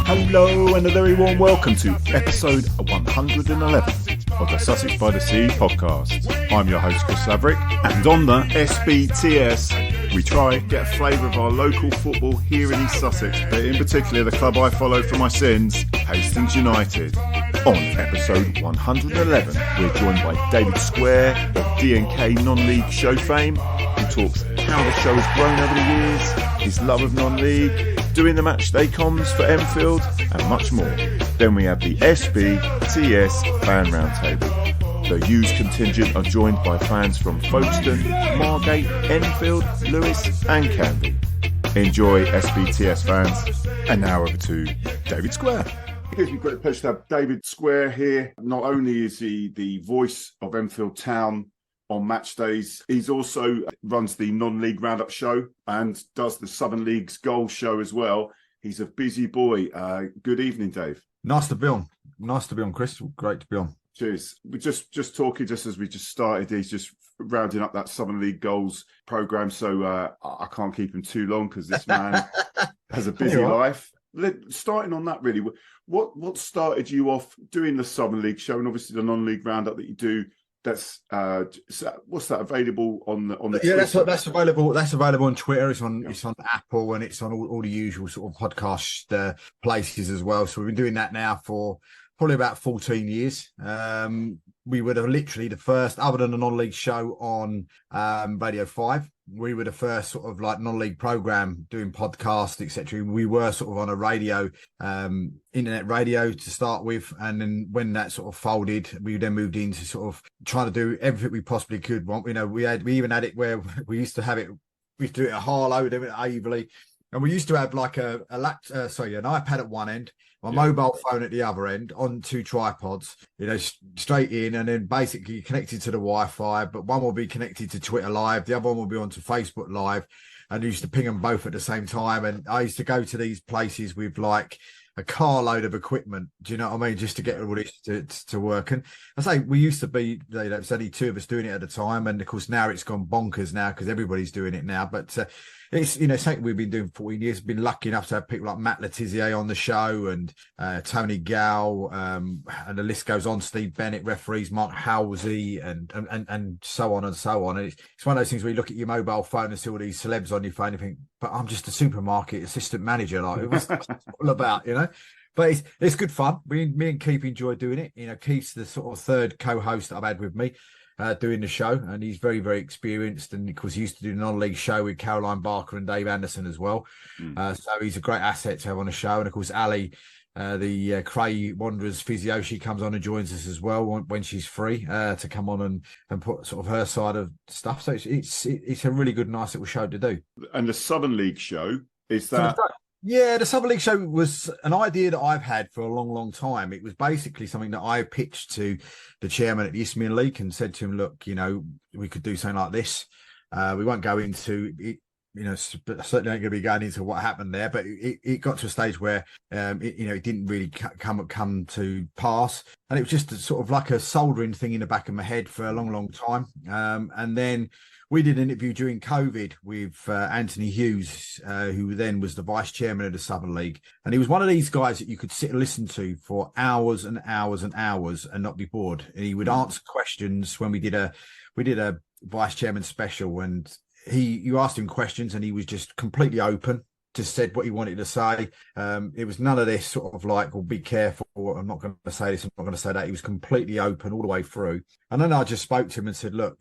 Hello and a very warm welcome to episode 111 of the Sussex by the Sea podcast. I'm your host Chris Laverick, and on the SBTS we try and get a flavour of our local football here in East Sussex, but in particular the club I follow for my sins, Hastings United. On episode 111 we're joined by David Square of D&K non-league show fame, who talks how the show has grown over the years, his love of non-league, doing the matchday comms for Enfield, and much more. Then we have the SBTS fan roundtable. The U's contingent are joined by fans from Folkstone, Margate, Enfield, Lewes and Canvey. Enjoy SBTS fans. And now over to David Square. It gives me great pleasure to have David Square here. Not only is he the voice of Enfield Town on match days, he's also runs the non-league roundup show and does the Southern League's goal show as well. He's a busy boy. Good evening, Dave. Nice to be on. Nice to be on, Chris. Great to be on. Cheers. We're just talking just as we just started. He's just rounding up that Southern League goals program, so I can't keep him too long because this man has a busy life. Starting on that, really, what started you off doing the Southern League show and obviously the non-league roundup that you do? That's what's that available on the yeah Twitter? that's available on Twitter. It's on Apple and it's on all the usual sort of podcast places as well. So we've been doing that now for probably about 14 years. We were literally the first, other than the non-league show on Radio 5, we were the first sort of like non-league program doing podcasts, etc. We were sort of on a radio, internet radio to start with. And then when that sort of folded, we then moved into sort of trying to do everything we possibly could. You know, we even had it where we used to do it at Harlow, then at Averley. And we used to have like an iPad at one end, my mobile phone at the other end on two tripods, you know, straight in, and then basically connected to the Wi-Fi. But one will be connected to Twitter Live, the other one will be onto Facebook Live, and I used to ping them both at the same time. And I used to go to these places with like a carload of equipment, do you know what I mean, just to get all this to work. And I say we used to be, you know, there's only two of us doing it at a time, and of course now it's gone bonkers now because everybody's doing it now. But it's, you know, something we've been doing for 14 years. Been lucky enough to have people like Matt Letizia on the show, and Tony Gow, and the list goes on. Steve Bennett referees, Mark Halsey, and so on and so on. And it's one of those things where you look at your mobile phone and see all these celebs on your phone and think, but I'm just a supermarket assistant manager. Like, what's that all about, you know? But it's good fun. Me and Keith enjoy doing it. You know, Keith's the sort of third co-host that I've had with me doing the show, and he's very, very experienced. And of course, he used to do the non-league show with Caroline Barker and Dave Anderson as well. So he's a great asset to have on the show. And of course, Ali, the Cray Wanderers physio, she comes on and joins us as well when she's free to come on and put sort of her side of stuff. So it's a really good, nice little show to do. And the Southern League show, is that? Yeah, the Southern League show was an idea that I've had for a long, long time. It was basically something that I pitched to the chairman at the ISTHMIAN League and said to him, look, you know, we could do something like this. We won't go into it, you know, certainly ain't going to be going into what happened there, but it got to a stage where, it didn't really come to pass. And it was just sort of like a soldering thing in the back of my head for a long, long time. And then we did an interview during COVID with Anthony Hughes, who then was the vice chairman of the Southern League. And he was one of these guys that you could sit and listen to for hours and hours and hours and not be bored. And he would answer questions when we did a vice chairman special, and you asked him questions and he was just completely open. just said what he wanted to say. It was none of this sort of like, well, be careful, I'm not going to say this, I'm not going to say that. He was completely open all the way through. And then I just spoke to him and said, look,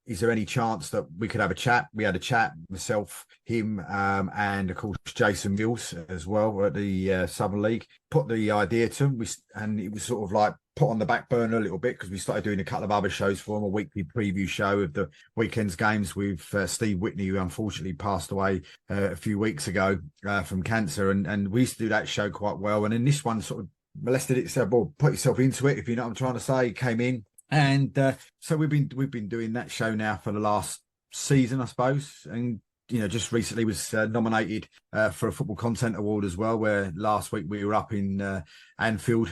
is there any chance that we could have a chat? We had a chat, myself, him, and of course Jason Mills as well at the Southern League. Put the idea to him, and it was sort of like put on the back burner a little bit because we started doing a couple of other shows for him, a weekly preview show of the weekend's games with Steve Whitney, who unfortunately passed away a few weeks ago from cancer, and we used to do that show quite well. And then this one sort of molested itself, or put yourself into it, if you know what I'm trying to say. Came in, and so we've been doing that show now for the last season, I suppose, and just recently was nominated for a Football Content Award as well, where last week we were up in Enfield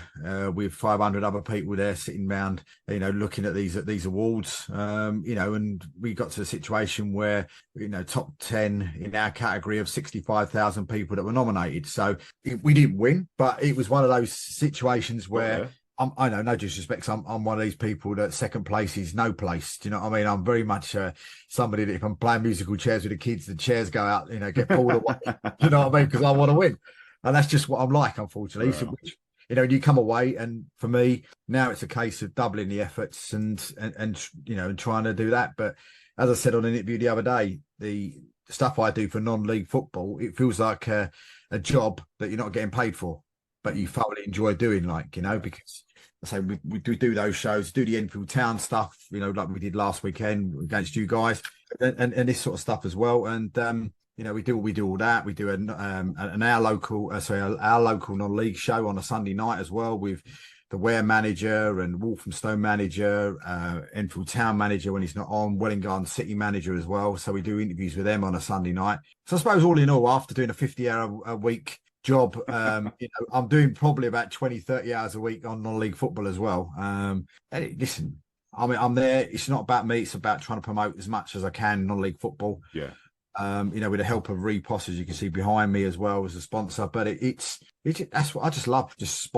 with 500 other people there sitting around, looking at these awards, and we got to a situation where, top 10 in our category of 65,000 people that were nominated. So we didn't win, but it was one of those situations where... Yeah. I know, no disrespect. I'm one of these people that second place is no place. Do you know what I mean? I'm very much somebody that if I'm playing musical chairs with the kids, the chairs go out, get pulled away. Do you know what I mean? Because I want to win. And that's just what I'm like, unfortunately. Wow. So, you come away, and for me, now it's a case of doubling the efforts and trying to do that. But as I said on an interview the other day, the stuff I do for non-league football, it feels like a job that you're not getting paid for, but you thoroughly enjoy doing, because I say we do those shows, do the Enfield Town stuff, like we did last weekend against you guys, and this sort of stuff as well. And we do all that. We do our local non-league show on a Sunday night as well, with the Ware manager and Walthamstow manager, Enfield Town manager when he's not on, Welling Garden City manager as well. So we do interviews with them on a Sunday night. So I suppose all in all, after doing a 50-hour a week job, I'm doing probably about 20-30 hours a week on non-league football as well. Listen, I'm there. It's not about me. It's about trying to promote as much as I can non-league football. Yeah. With the help of Reposs, as you can see behind me as well as a sponsor. But it's that's what I just love. Just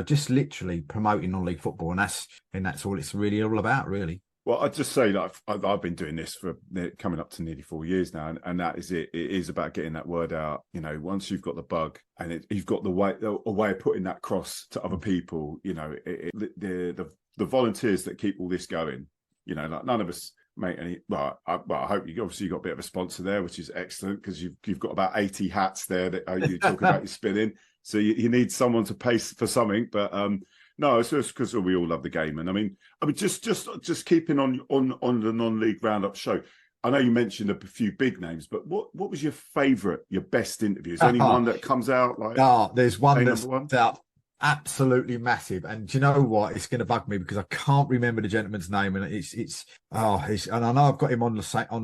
just literally promoting non-league football, and that's all it's really all about, really. Well, I'd just say that I've been doing this for coming up to nearly 4 years now, and that is it. It is about getting that word out. Once you've got the bug and you've got a way of putting that across to other people. The volunteers that keep all this going. Like none of us make any. Well, I hope you obviously got a bit of a sponsor there, which is excellent, because you've got about 80 hats there that you talk about your spinning. So you need someone to pay for something, but. No, it's just because we all love the game, and I mean, just keeping on the non-league roundup show. I know you mentioned a few big names, but what was your favourite, your best interview? Is there anyone that comes out like? No, there's one that's out absolutely massive, and do you know what? It's going to bug me because I can't remember the gentleman's name, and it's and I know I've got him on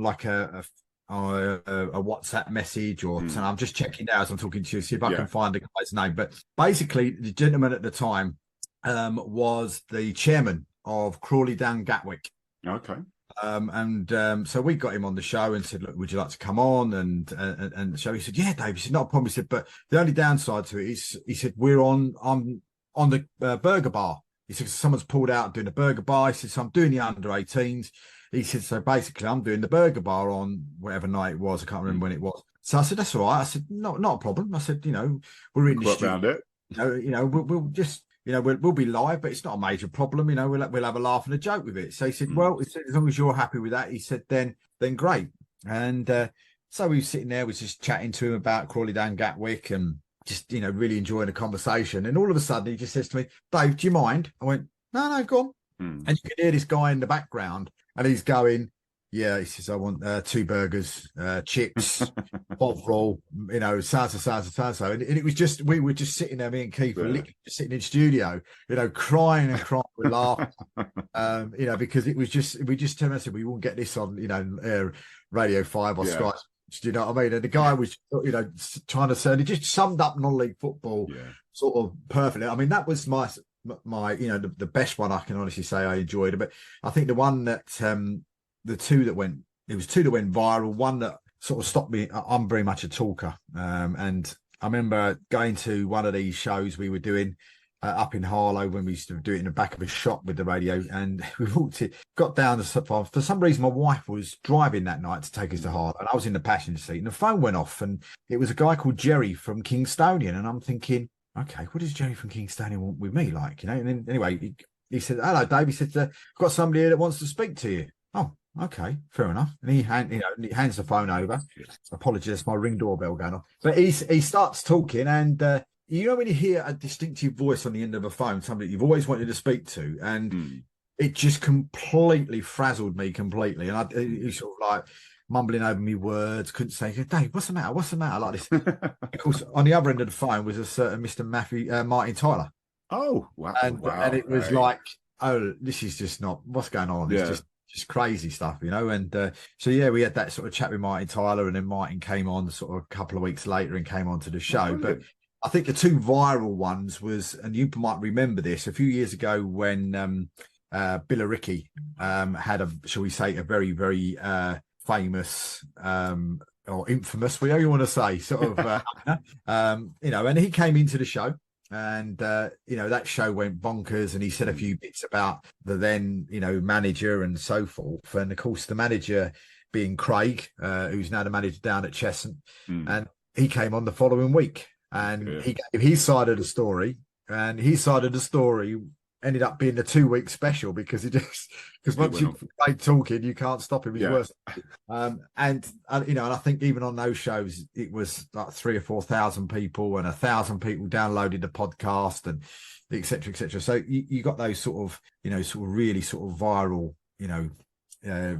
like a WhatsApp message or something. I'm just checking now as I'm talking to you, see if I can find the guy's name. But basically, the gentleman at the time was the chairman of Crawley Down Gatwick. Okay. So we got him on the show and said, look, would you like to come on? And so he said, yeah, Dave. He said, not a problem. He said, but the only downside to it is, he said, I'm on the burger bar. He said, someone's pulled out doing a burger bar. He said, so I'm doing the under 18s. He said, so basically I'm doing the burger bar on whatever night it was. I can't remember when it was. So I said, that's all right. I said, not a problem. I said, we're in the studio. Around it. We'll just, we'll be live, but it's not a major problem. We'll have a laugh and a joke with it. So he said, well, he said, as long as you're happy with that, he said, then great. And so we were sitting there, we was just chatting to him about Crawley Down Gatwick and just, really enjoying the conversation. And all of a sudden he just says to me, Dave, do you mind? I went, no, go on. And you can hear this guy in the background and he's going, yeah, he says, I want 2 burgers, chips, pot roll, so. And it was just, we were just sitting there, me and Keith were literally just sitting in the studio, crying and crying with laughter, because it was just, we just turned around and said, we won't get this on, Radio 5 or Sky. Do you know what I mean? And the guy was, trying to say, it just summed up non-league football sort of perfectly. I mean, that was my the best one I can honestly say I enjoyed it. But I think the one that, the two that went viral, one that sort of stopped me. I'm very much a talker. And I remember going to one of these shows we were doing up in Harlow when we used to do it in the back of a shop with the radio. And we walked it, got down the for some reason, my wife was driving that night to take us to Harlow, and I was in the passenger seat, and the phone went off, and it was a guy called Jerry from Kingstonian, and I'm thinking, okay, what does Jerry from Kingstonian want with me, like, you know? And then anyway, he said, "Hello, Dave." He said, "I've got somebody here that wants to speak to you." Oh, okay, fair enough. And he hands the phone over. Apologies, my ring doorbell going off. But he starts talking, and you know when you hear a distinctive voice on the end of a phone, somebody you've always wanted to speak to, and it just completely frazzled me completely. And he sort of like mumbling over me words, couldn't say, "Dave, what's the matter? What's the matter?" Like this. Of course, on the other end of the phone was a certain Mr. Martin Tyler. Oh, wow. And it was like, oh, this is just not, what's going on? It's just crazy stuff, you know? And so, yeah, we had that sort of chat with Martin Tyler, and then Martin came on sort of a couple of weeks later and came on to the show. But I think the two viral ones was, and you might remember this, a few years ago when Billericay had shall we say, a very, very famous or infamous, whatever you want to say, sort of, you know, and he came into the show. And, you know, that show went bonkers, and he said a few bits about the then, you know, manager and so forth. And of course, the manager being Craig, who's now the manager down at Cheshunt. And he came on the following week, and he gave his side of the story, and his side of the story ended up being a 2-week special because once you start talking, you can't stop him. He's worse. And you know, and I think even on those shows, it was like 3,000 or 4,000 people, and 1,000 people downloaded the podcast, and etc. etc. So you got those sort of, you know, sort of really sort of viral, you know,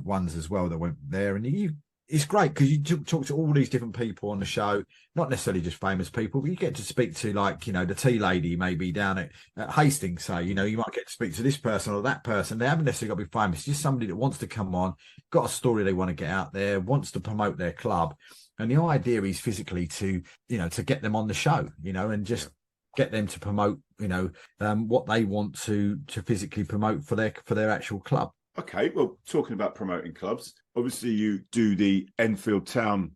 ones as well that went there, and it's great because you talk to all these different people on the show, not necessarily just famous people, but you get to speak to, like, you know, the tea lady maybe down at Hastings, say, you know, you might get to speak to this person or that person. They haven't necessarily got to be famous, just somebody that wants to come on, got a story they want to get out there, wants to promote their club. And the idea is physically to, you know, to get them on the show, you know, and just get them to promote, you know, what they want to physically promote for their actual club. Okay, well, talking about promoting clubs, obviously you do the Enfield Town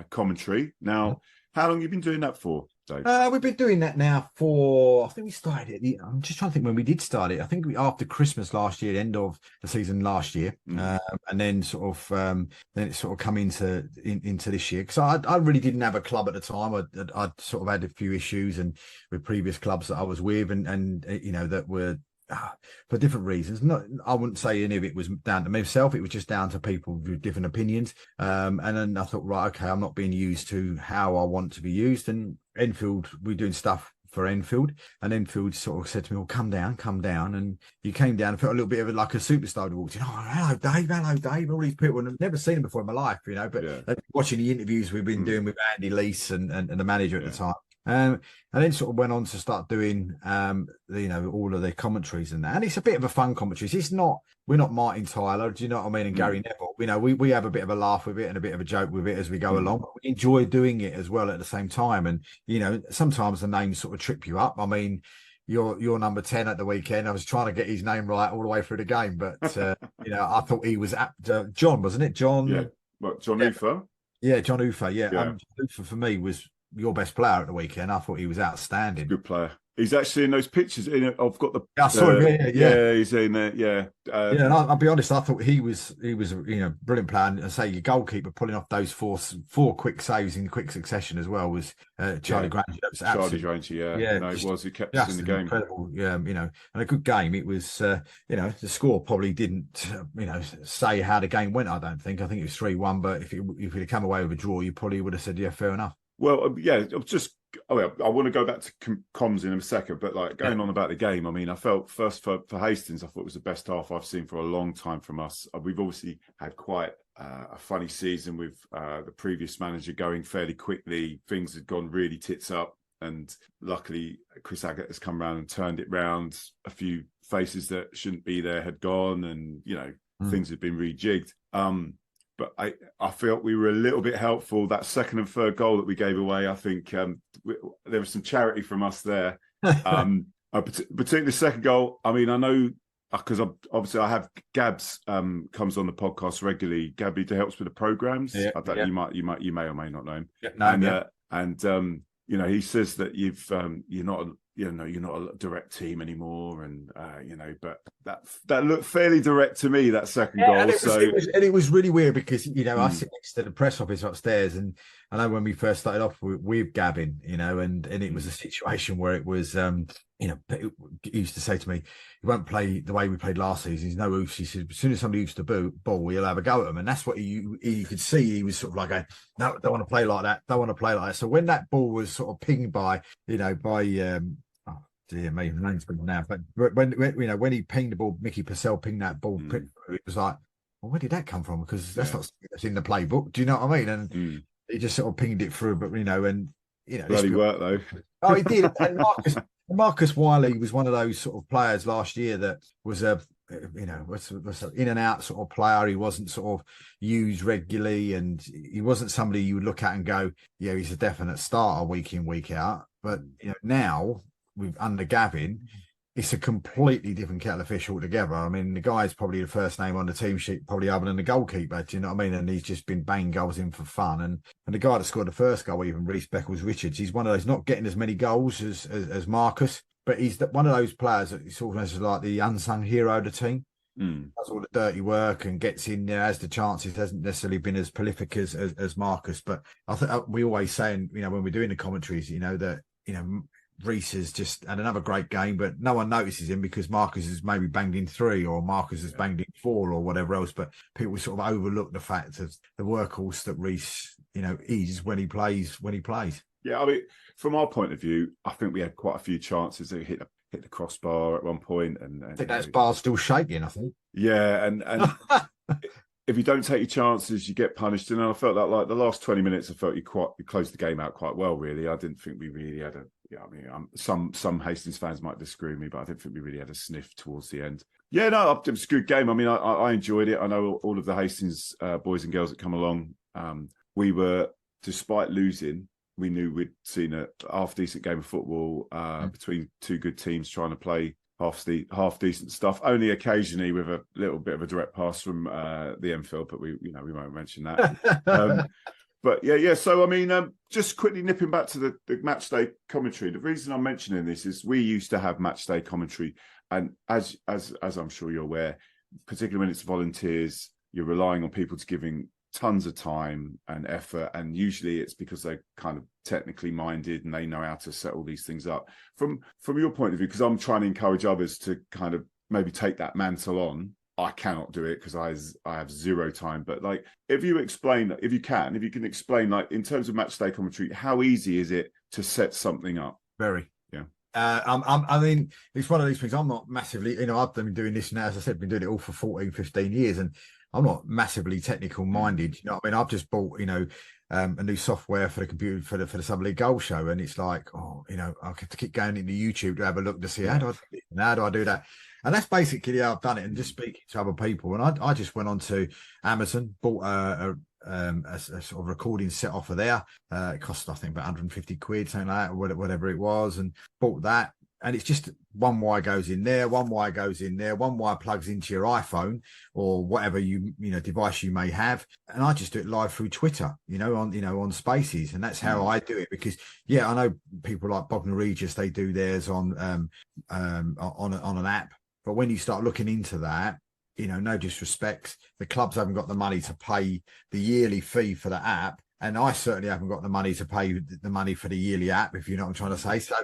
commentary. Now, how long have you been doing that for, Dave? We've been doing that now for, I think we started it, I'm just trying to think when we did start it. I think after Christmas last year, end of the season last year, and then sort of, then it sort of come into this year. Because I really didn't have a club at the time. I'd sort of had a few issues and with previous clubs that I was with, and you know, that were, for different reasons. I wouldn't say any of it was down to myself. It was just down to people with different opinions. And then I thought, right, okay, I'm not being used to how I want to be used. And Enfield, we're doing stuff for Enfield, and Enfield sort of said to me, "Well, come down." And you came down and felt a little bit of like a superstar who walked in. "Oh, hello, Dave. All these people, and I've never seen them before in my life, you know." But watching the interviews we've been doing with Andy Leese and the manager at the time. And then sort of went on to start doing, you know, all of their commentaries and that. And it's a bit of a fun commentary. We're not Martin Tyler, do you know what I mean? And Gary Neville. You know, we have a bit of a laugh with it and a bit of a joke with it as we go along. But we enjoy doing it as well at the same time. And, you know, sometimes the names sort of trip you up. I mean, you're number 10 at the weekend. I was trying to get his name right all the way through the game. But, you know, I thought he was John, wasn't it? John? Yeah. What, John Ufer? Yeah, John Ufer. Yeah. John Ufer for me was your best player at the weekend. I thought he was outstanding. Good player. He's actually in those pictures. I've got the. I saw him. Yeah, he's in there. Yeah. And I'll be honest. I thought he was, you know, brilliant player. And say your goalkeeper pulling off those four quick saves in quick succession as well was Charlie Granger. That was Charlie Granger. Yeah. No, it was. He kept us in the game. Incredible. Yeah. You know, and a good game. It was. You know, the score probably didn't. You know, say how the game went. I don't think. I think it was 3-1. But if it had come away with a draw, you probably would have said, yeah, fair enough. Well, yeah, I want to go back to comms in a second, but like going on about the game, I mean, I felt first for Hastings, I thought it was the best half I've seen for a long time from us. We've obviously had quite a funny season with the previous manager going fairly quickly. Things had gone really tits up, and luckily Chris Aggett has come around and turned it round. A few faces that shouldn't be there had gone, and, you know, things had been rejigged. But I felt we were a little bit helpful. That second and third goal that we gave away, I think there was some charity from us there. Particularly the second goal. I mean, I know because obviously I have Gabs comes on the podcast regularly. Gabby helps with the programs. You may or may not know him. Yeah, no, and you know, he says that you're not you're not a direct team anymore, and but that looked fairly direct to me, that second goal. And it was really weird because I sit next to the press office upstairs, and I know when we first started off with Gavin, and it was a situation where it was he used to say to me, "You won't play the way we played last season. He's no hoofs." He said, "As soon as somebody hoofs the ball, he'll have a go at them." And that's what you could see. He was sort of like, "No, don't want to play like that. Don't want to play like that." So when that ball was sort of pinged by dear me, the name's been now. But when he pinged the ball, Mickey Purcell pinged that ball. It was like, well, where did that come from? Because that's not that's in the playbook. Do you know what I mean? And he just sort of pinged it through. But bloody work though. Oh, he did. And Marcus Wiley was one of those sort of players last year that was was an in and out sort of player. He wasn't sort of used regularly, and he wasn't somebody you would look at and go, yeah, he's a definite starter week in, week out. But now, under Gavin, it's a completely different kettle of fish altogether. I mean, the guy's probably the first name on the team sheet, probably other than the goalkeeper. Do you know what I mean? And he's just been banging goals in for fun. And the guy that scored the first goal, even Reece Beckles-Richards, he's one of those not getting as many goals as Marcus, but he's one of those players that is almost like the unsung hero of the team. Does all the dirty work and gets in there, has the chances, hasn't necessarily been as prolific as Marcus. But I think we always saying, when we're doing the commentaries, that Reece has just had another great game, but no one notices him because Marcus has maybe banged in 3 or Marcus has banged in 4 or whatever else. But people sort of overlook the fact of the workhorse that Reece, is when he plays. Yeah, I mean, from our point of view, I think we had quite a few chances to hit the crossbar at one point, and I think that bar's still shaking. I think. Yeah, and if you don't take your chances, you get punished. And I felt like the last 20 minutes, I felt you closed the game out quite well. Really, I didn't think we really had some Hastings fans might disagree with me, but I didn't think we really had a sniff towards the end. Yeah, no, it was a good game. I mean, I enjoyed it. I know all of the Hastings boys and girls that come along. We were, despite losing, we knew we'd seen a half decent game of football between two good teams trying to play half decent stuff. Only occasionally with a little bit of a direct pass from the Enfield, but we won't mention that. But yeah. So I mean, just quickly nipping back to the matchday commentary. The reason I'm mentioning this is we used to have matchday commentary, and as I'm sure you're aware, particularly when it's volunteers, you're relying on people to giving tons of time and effort, and usually it's because they're kind of technically minded and they know how to set all these things up. From your point of view, because I'm trying to encourage others to kind of maybe take that mantle on. I cannot do it because I have zero time. But like, if you can explain, like, in terms of match day commentary, how easy is it to set something up? Very. Yeah. I mean, it's one of these things. I'm not massively, I've been doing this now, as I said, been doing it all for 14, 15 years, and I'm not massively technical minded. You know what I mean? I've just bought, a new software for the computer for the Summer League Goal Show, and it's like, I have to keep going into YouTube to have a look to see how do I do that. And that's basically how I've done it, and just speaking to other people. And I just went on to Amazon, bought a sort of recording set off of there. It cost, I think, about 150 quid, something like that, or whatever it was, and bought that. And it's just one wire goes in there, one wire goes in there, one wire plugs into your iPhone or whatever device you may have. And I just do it live through Twitter, on Spaces. And that's how I do it, because I know people like Bognor Regis, they do theirs on an app. But when you start looking into that, no disrespect, the clubs haven't got the money to pay the yearly fee for the app. And I certainly haven't got the money to pay the money for the yearly app, if you know what I'm trying to say. So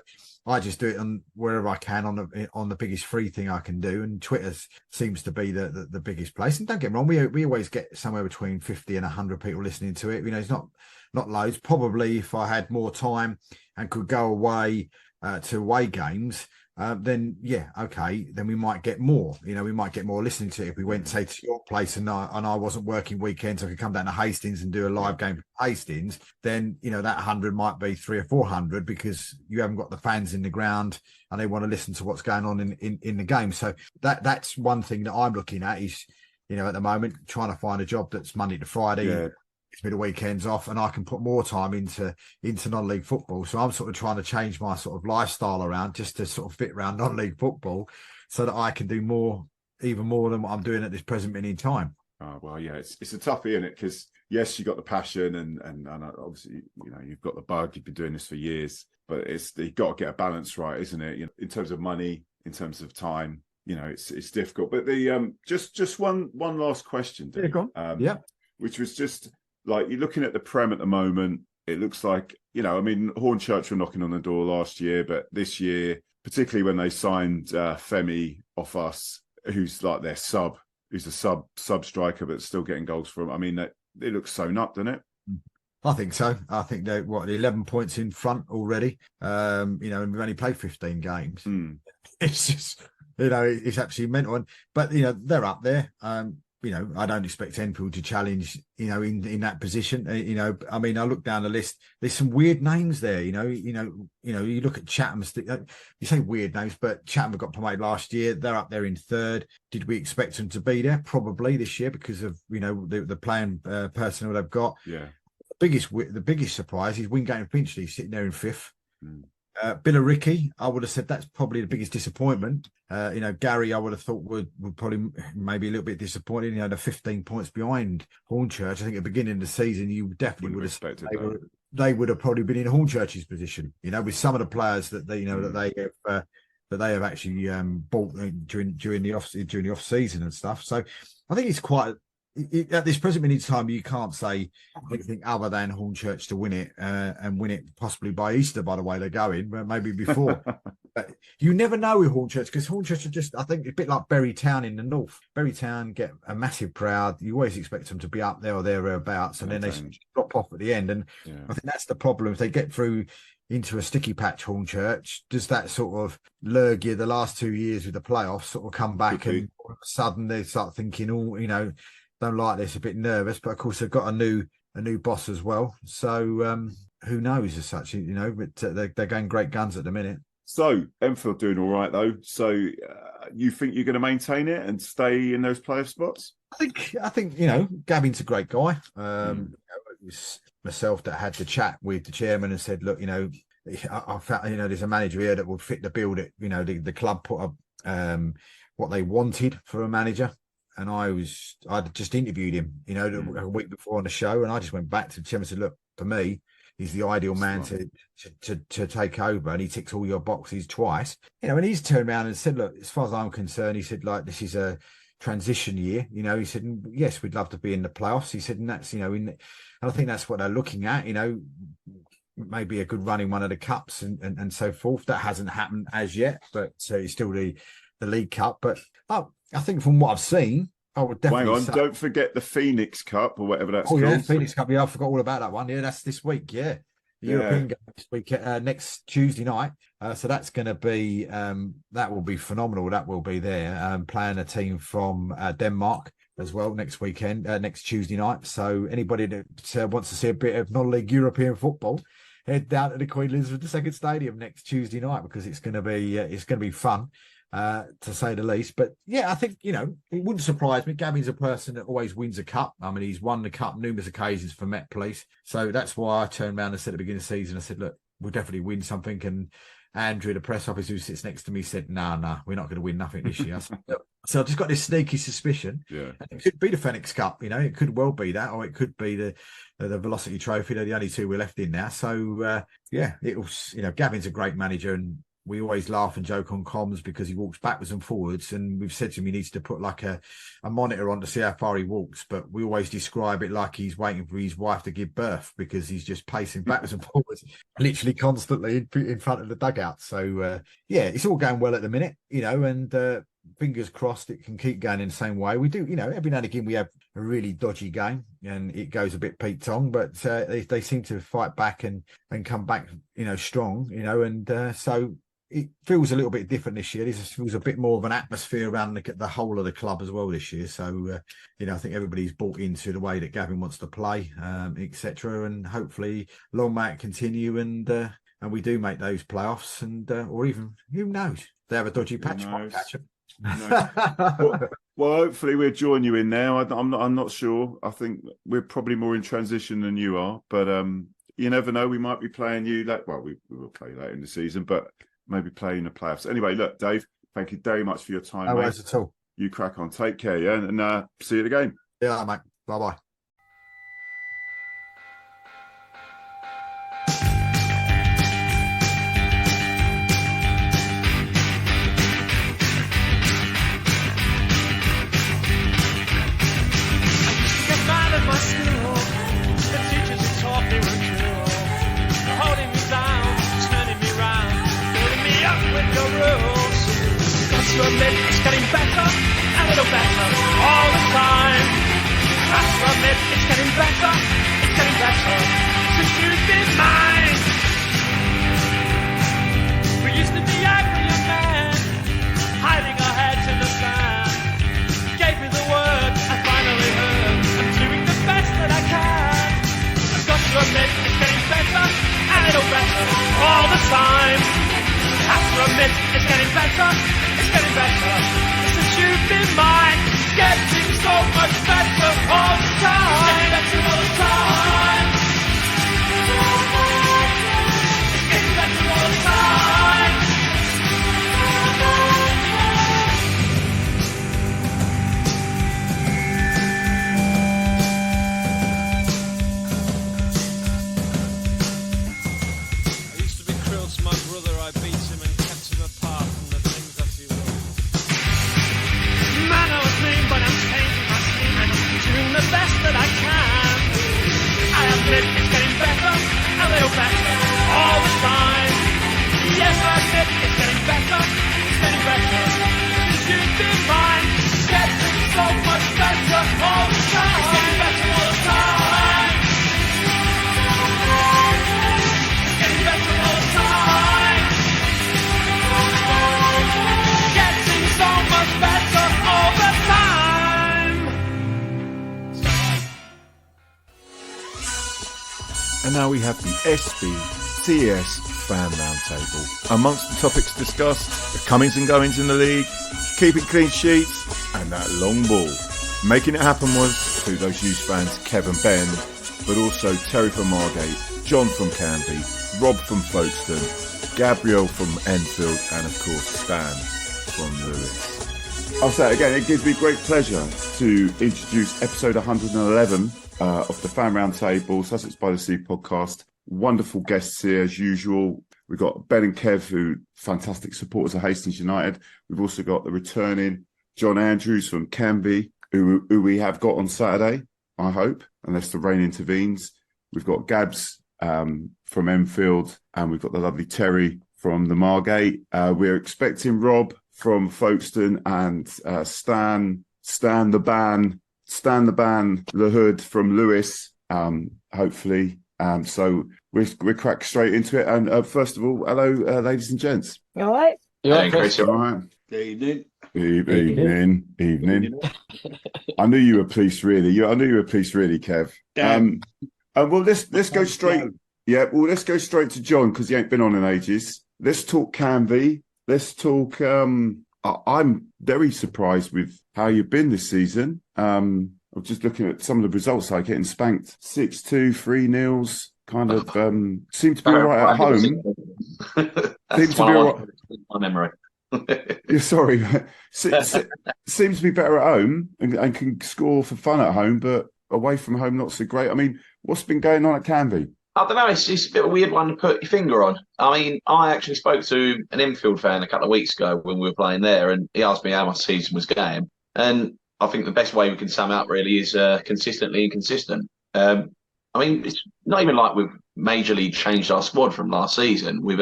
I just do it on wherever I can on the biggest free thing I can do. And Twitter seems to be the biggest place. And don't get me wrong, we always get somewhere between 50 and 100 people listening to it. It's not loads. Probably if I had more time and could go away to away games, then we might get more. We might get more listening to it if we went, say, to your place and I wasn't working weekends. I could come down to Hastings and do a live game for Hastings. Then that 100 might be 300 or 400 because you haven't got the fans in the ground and they want to listen to what's going on in the game. So that's one thing that I'm looking at is, at the moment, trying to find a job that's Monday to Friday. Yeah. It's me the weekends off, and I can put more time into non-league football. So I'm sort of trying to change my sort of lifestyle around just to sort of fit around non-league football, so that I can do even more than what I'm doing at this present minute in time. Oh, well, yeah, it's a toughie, isn't it? Because yes, you got the passion, and obviously you've got the bug. You've been doing this for years, but you've got to get a balance right, isn't it? In terms of money, in terms of time, it's difficult. But the just one last question, Dave, go on. Which was just like, you're looking at the Prem at the moment. It looks like, Hornchurch were knocking on the door last year, but this year, particularly when they signed Femi off us, who's like their sub, who's a sub striker, but still getting goals from. I mean, it looks sewn up, doesn't it? I think so. I think they're 11 points in front already. And we've only played 15 games. It's just, it's absolutely mental. But they're up there. I don't expect Enfield to challenge, in that position. I mean, I look down the list. There's some weird names there. You look at Chatham. You say weird names, but Chatham got promoted last year. They're up there in third. Did we expect them to be there? Probably this year because of the playing personnel they've got. Yeah. The biggest surprise is Wingate and Finchley sitting there in fifth. Billericay, I would have said that's probably the biggest disappointment. Gary, I would have thought would probably maybe a little bit disappointed. The 15 points behind Hornchurch. I think at the beginning of the season, you definitely would have expected they would have probably been in Hornchurch's position. With some of the players that they that they have actually bought during the off season and stuff. So I think it's quite. At this present minute in time, you can't say anything other than Hornchurch to win it and win it possibly by Easter, by the way they're going, but maybe before. But you never know with Hornchurch, because Hornchurch are just, I think, a bit like Bury Town in the north. Bury Town get a massive crowd. You always expect them to be up there or thereabouts, and then they drop off at the end. And I think that's the problem. If they get through into a sticky patch, Hornchurch, does that sort of lurg you the last 2 years with the playoffs sort of come back and all of a sudden they start thinking, don't like this, a bit nervous, but of course they've got a new boss as well. So who knows as such, but they're going great guns at the minute. So Enfield doing all right though. So you think you're going to maintain it and stay in those playoff spots? I think Gavin's a great guy. It was myself that had the chat with the chairman and said, look, I found there's a manager here that would fit the bill that the club put up what they wanted for a manager. And I'd just interviewed him, a week before on the show, and I just went back to the chairman and said, look, for me, he's the ideal man to take over, and he ticks all your boxes twice. And he's turned around and said, look, as far as I'm concerned, he said, like, this is a transition year. He said, yes, we'd love to be in the playoffs. He said, and that's, and I think that's what they're looking at, maybe a good run in one of the cups and so forth. That hasn't happened as yet, but it's still the League Cup. But I think from what I've seen, I would definitely say... don't forget the Phoenix Cup or whatever that's called. Yeah, Phoenix Cup. Yeah, I forgot all about that one. Yeah, that's this week. Yeah. European game this week, next Tuesday night. So that's going to be, that will be phenomenal. That will be there. Playing a team from Denmark as well next weekend, next Tuesday night. So anybody that wants to see a bit of non-league European football, head down to the Queen Elizabeth II Stadium next Tuesday night, because it's going to be fun. To say the least. But yeah, I think, it wouldn't surprise me. Gavin's a person that always wins a cup. I mean, he's won the cup numerous occasions for Met Police. So that's why I turned around and said at the beginning of the season, I said, look, we'll definitely win something. And Andrew, the press officer who sits next to me, said, no, we're not going to win nothing this year. So I've just got this sneaky suspicion. Yeah. And it could be the Phoenix Cup, it could well be that, or it could be the Velocity Trophy. They're the only two we're left in now. So it was, Gavin's a great manager, and we always laugh and joke on comms because he walks backwards and forwards, and we've said to him he needs to put like a monitor on to see how far he walks, but we always describe it like he's waiting for his wife to give birth, because he's just pacing backwards and forwards literally constantly in front of the dugout. So it's all going well at the minute, and fingers crossed it can keep going in the same way. We do, every now and again we have a really dodgy game and it goes a bit Pete Tong, but they seem to fight back and come back, strong, and so it feels a little bit different this year. It feels a bit more of an atmosphere around the whole of the club as well this year. So, I think everybody's bought into the way that Gavin wants to play, etc. And hopefully long may it continue, and we do make those playoffs, and or even, who knows, they have a dodgy patch, might catch them. Well, hopefully we'll join you in now. I'm not sure. I think we're probably more in transition than you are, but you never know. We might be playing you we will play you later in the season, but maybe playing the playoffs. Anyway, look, Dave, thank you very much for your time, mate. No worries at all. You crack on. Take care, yeah? And see you at the game. Yeah, mate. Bye-bye. rules. Got to admit, it's getting better, a little better, all the time. Have to admit, it's getting better, since you've been mine. We used to be angry young men, hiding our heads in the sand. Gave me the word, I finally heard, I'm doing the best that I can. I've got to admit, it's getting better, a little better, all the time. Have to admit, it's getting better, since you've been mine. It's getting so much better all the time. It's getting better all the time. It's getting better all the time. I used to be cruel to my brother. I beat him and kept him apart from the things that he was. Man, I was mean, but I'm changing my scheme and I'm doing the best that I can. I admit it's getting better, a little better, all the time. Yes, I admit it's getting better, since you've been mine. It's getting so much better all the time. It's getting better all the time. It's getting better all the time. Getting so much better all the time. And now we have the SBTS Fan Roundtable. Amongst the topics discussed, the comings and goings in the league, keeping clean sheets, and that long ball. Making it happen was through those youth fans, Kev and Ben, but also Terry from Margate, John from Canvey, Rob from Folkstone, Gabriel from Enfield, and of course Stan from Lewes. I'll say it again, it gives me great pleasure to introduce episode 111 of the Fan Roundtable, Sussex by the Sea podcast. Wonderful guests here as usual. We've got Ben and Kev, who fantastic supporters of Hastings United. We've also got the returning John Andrews from Canvey, who we have got on Saturday, I hope, unless the rain intervenes. We've got Gabs from Enfield, and we've got the lovely Terry from the Margate. We're expecting Rob from Folkstone and Stan the Ban LAHOOD from Lewes, hopefully. So we're crack straight into it. And first of all, hello, ladies and gents. You all right? Yeah, Chris, All right. Good Evening. I knew you were pleased, really. I knew you were pleased, really, Kev. Well, let's go straight. Yeah, well, let's go straight to John because he ain't been on in ages. Let's talk Canvey. Let's talk. I'm very surprised with how you've been this season. I'm just looking at some of the results, like getting spanked 6-2, 3-0. Kind of seem to be all right at home. Seems to be all right. My memory. You're sorry. Seems to be better at home and can score for fun at home, but away from home, not so great. I mean, what's been going on at Canvey? I don't know. It's a bit of a weird one to put your finger on. I mean, I actually spoke to an Enfield fan a couple of weeks ago when we were playing there, and he asked me how my season was going. And I think the best way we can sum up really is consistently inconsistent. I mean, it's not even like we've majorly changed our squad from last season. We've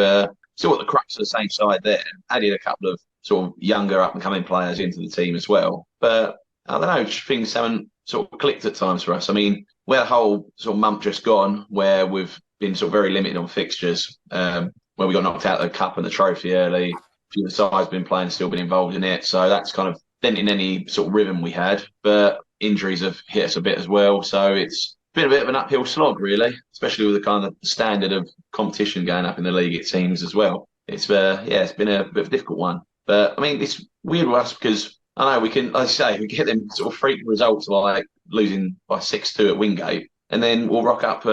still got the crux of the same side there, added a couple of sort of younger up-and-coming players into the team as well. But I don't know, things haven't sort of clicked at times for us. I mean, we had a whole sort of month just gone where we've been sort of very limited on fixtures, where we got knocked out of the cup and the trophy early. A few of the sides been playing, still been involved in it. So that's kind of denting any sort of rhythm we had. But injuries have hit us a bit as well. So it's been a bit of an uphill slog, really, especially with the kind of standard of competition going up in the league, it seems, as well. It's it's been a bit of a difficult one. But, I mean, it's weird with us because I know we can, like I say, we get them sort of freak results like losing by 6-2 at Wingate, and then we'll rock up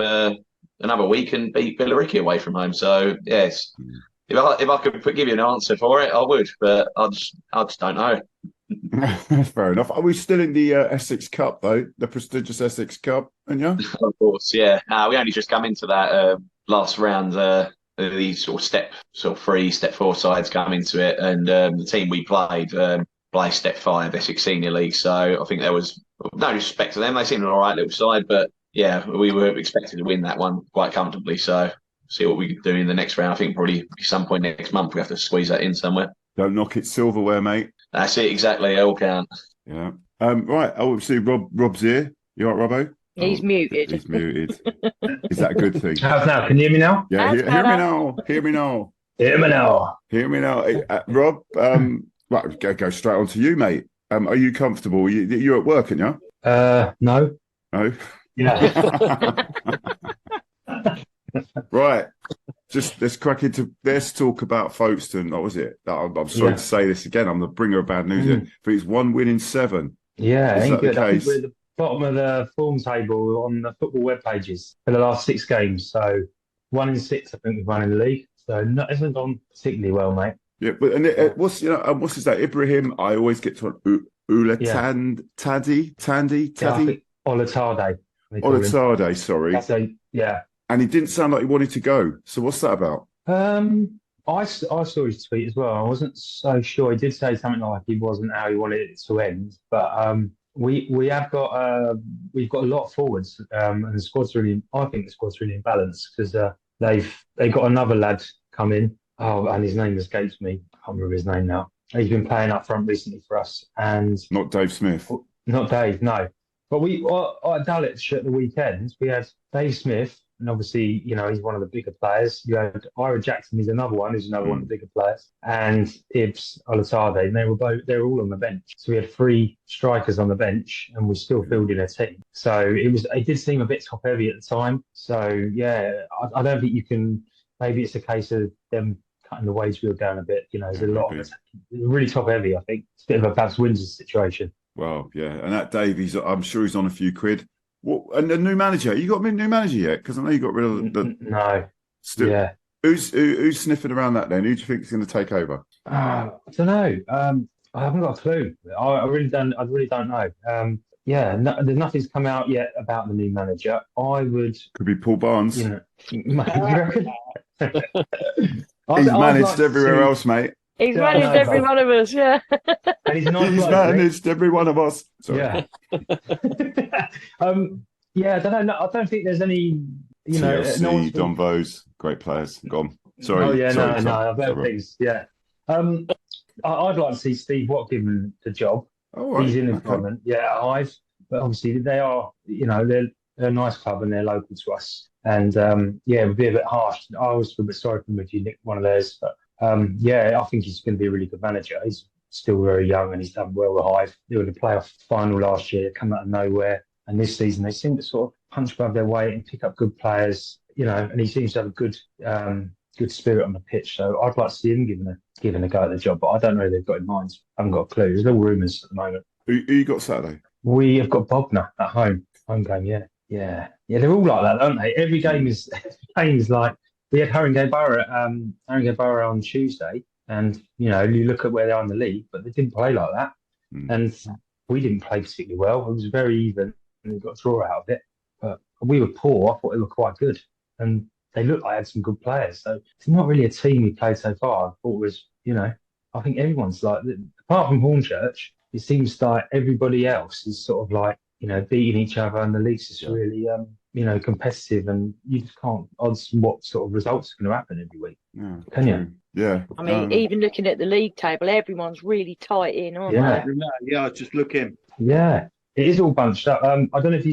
another week and beat Billericay away from home. So, yes, if I could give you an answer for it, I would, but I just don't know. Fair enough. Are we still in the Essex Cup, though? The prestigious Essex Cup, and yeah? Of course, yeah. We only just come into that last round. These sort of step 3, step 4 sides come into it, and the team we played play step 5 Essex Senior League. So I think there was no respect to them. They seemed an all right little side, but yeah, we were expected to win that one quite comfortably. So see what we can do in the next round. I think probably some point next month we have to squeeze that in somewhere. Don't knock it silverware, mate. That's it, exactly. All count. Yeah. Right. Obviously, Rob's here. You all right, Robbo? He's muted. He's muted. Is that a good thing? How's now? Can you hear me now? Yeah. That's Hear me better. now. Hear me now. Hear me now. Hear me now. Rob. Right. Go straight on to you, mate. Are you comfortable? You're at work, aren't you? No. No. Yeah. Right. Just let's crack into. Let's talk about Folkstone. What was it? I'm sorry to say this again. I'm the bringer of bad news here, but it's 1 win in 7. Yeah, Is ain't that the good. I think case? we're at the bottom of the form table on the football web pages for the last 6 games. So 1 in 6, I think we've won in the league. So it hasn't gone particularly well, mate. Yeah, but what's his name? Ibrahim. I always get to Tandy. Yeah, I think Olatade. Olatade, sorry. Yeah. And he didn't sound like he wanted to go. So what's that about? I saw his tweet as well. I wasn't so sure. He did say something like he wasn't how he wanted it to end. But we've got a lot of forwards, and the squad's really. I think the squad's really imbalanced because they got another lad come in. Oh, and his name escapes me. I can't remember his name now. He's been playing up front recently for us, and Not Dave Smith. not Dave, no. But at Dulwich at the weekend, we had Dave Smith, and obviously, he's one of the bigger players. You had Ira Jackson, he's another one, who's another one of the bigger players, and Ibs Olatade, and they were all on the bench. So we had 3 strikers on the bench, and we still fielded a team. So it did seem a bit top heavy at the time. So yeah, I don't think you can. Maybe it's a case of them cutting the wage bill down a bit. There's a lot of it. Really top heavy, I think. It's a bit of a Babs Windsor situation. Well, yeah. And that Dave, I'm sure he's on a few quid. What? And a new manager? You got a new manager yet? Because I know you got rid of the. No. Still, Yeah. Who's sniffing around that then? Who do you think is going to take over? I don't know. I haven't got a clue. I really don't know. There's nothing's come out yet about the new manager. I would. Could be Paul Barnes. You reckon? He's managed everywhere else, mate. He's Yeah, managed I know, every but- one of us, yeah. And he's a nice He's bloke, isn't he? managed every one of us. Sorry. Yeah. I don't know. No, I don't think there's any. TLC, no one's Don Vos, great players. Gone. Sorry. Oh yeah, sorry, no, sorry, I've heard sorry. things. Yeah. I'd like to see Steve Watt given the job. Oh, right. He's in Okay. employment. Yeah, but obviously they are. They're a nice club and they're local to us. And it would be a bit harsh. I always feel a bit sorry for him if you nick one of theirs. But I think he's going to be a really good manager. He's still very young and he's done well with Hive. They were in the playoff final last year, come out of nowhere. And this season they seem to sort of punch above their weight and pick up good players. And he seems to have a good spirit on the pitch. So I'd like to see him given a go at the job. But I don't know who they've got in mind. I haven't got a clue. There's all rumours at the moment. Who you got Saturday? We have got Bognor at home game. Yeah. They're all like that, aren't they? Every game is like we had Haringey Borough on Tuesday, and you look at where they are in the league, but they didn't play like that, and we didn't play particularly well. It was very even, and we got a draw out of it. But we were poor. I thought they were quite good, and they looked like they had some good players. So it's not really a team we played so far. I thought it was, I think everyone's like, apart from Hornchurch, it seems like everybody else is sort of like, beating each other, and the league's just really, competitive, and you just can't odds what sort of results are going to happen every week. Yeah, Can you? Yeah. I mean, even looking at the league table, everyone's really tight in, aren't Yeah. they? Yeah, just looking. Yeah, it is all bunched up. I don't know if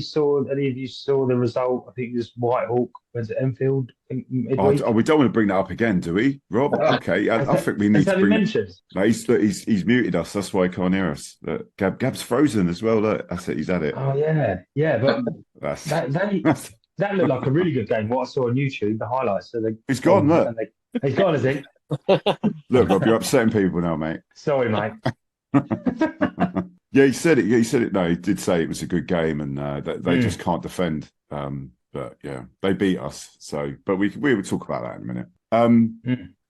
any of you saw the result. I think it was Whitehawk went to Enfield. Midweek. We don't want to bring that up again, do we, Rob? Okay, I think we need Has to that been bring. mentioned? No, he's muted us. That's why he can't hear us. Look, Gab's frozen as well. Look, that's it. He's had it. Oh yeah, but That's that looked like a really good game. What I saw on YouTube, the highlights. So He's gone, look. He's gone, is he? Look, Rob, you're upsetting people now, mate. Sorry, mate. Yeah, he said it. Yeah, he said it. No, he did say it was a good game, and they just can't defend. But yeah, they beat us. So, but we will talk about that in a minute.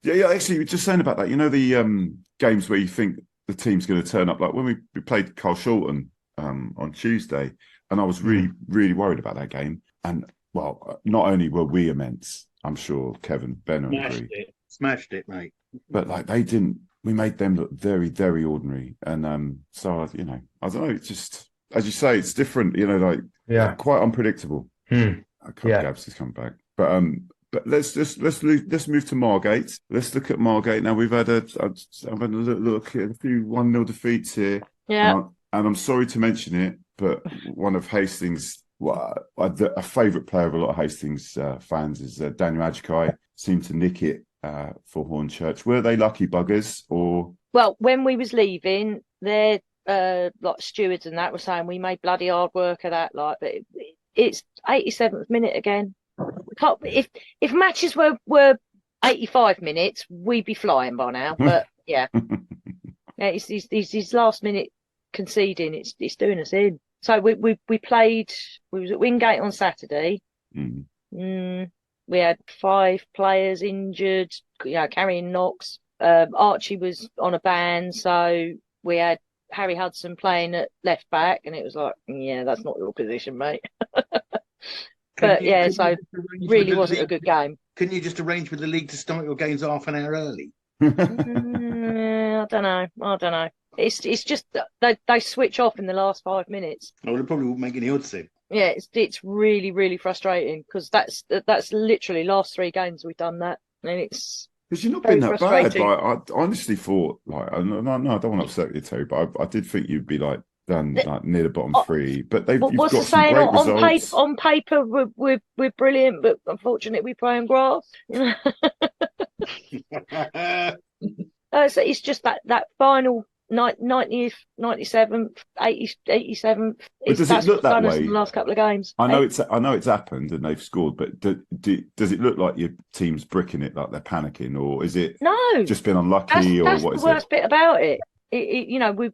Yeah. Actually, we're just saying about that. The games where you think the team's going to turn up. Like when we played Carlshalton on Tuesday, and I was really, really worried about that game. And well, not only were we immense, I'm sure Kevin, Ben, will agree. Smashed it, mate. But like they didn't. We made them look very, very ordinary. And so I don't know. It's just as you say, it's different. Quite unpredictable. Yeah. Gabs has come back, but But let's move to Margate. Let's look at Margate now. I've had a look at a few 1-0 defeats here. Yeah. And I'm sorry to mention it, but one of Hastings, a favourite player of a lot of Hastings fans is Daniel Adjakai. Seemed to nick it for Hornchurch. Were they lucky buggers or? Well, when we was leaving, their like stewards and that were saying we made bloody hard work of that. Like, but it's 87th minute again. We can't, if matches were 85 minutes, we'd be flying by now. But yeah, it's his last minute conceding. It's doing us in. So we played. We was at Wingate on Saturday. We had 5 players injured. Carrying knocks. Archie was on a ban, so we had Harry Hudson playing at left back, and it was like, yeah, that's not your position, mate. But so really wasn't a good game. Couldn't you just arrange with the league to start your games half an hour early? I don't know. It's just that they switch off in the last 5 minutes. Well, it probably won't make any odds then. Yeah, it's really, really frustrating because that's literally last 3 games we've done that, and it's because you've not been that bad. Like, I honestly thought, like, I don't want to upset you, Terry, but I did think you'd be like done like near the bottom 3. But you've got some great results. On paper, we're brilliant, but unfortunately, we play on grass. So it's just that final 90th, 97th, 87th. Does it look that way? In the last couple of games. I know it's happened and they've scored, but does it look like your team's bricking it, like they're panicking, or is it just been unlucky, that's or what is it? That's the worst bit about it. We've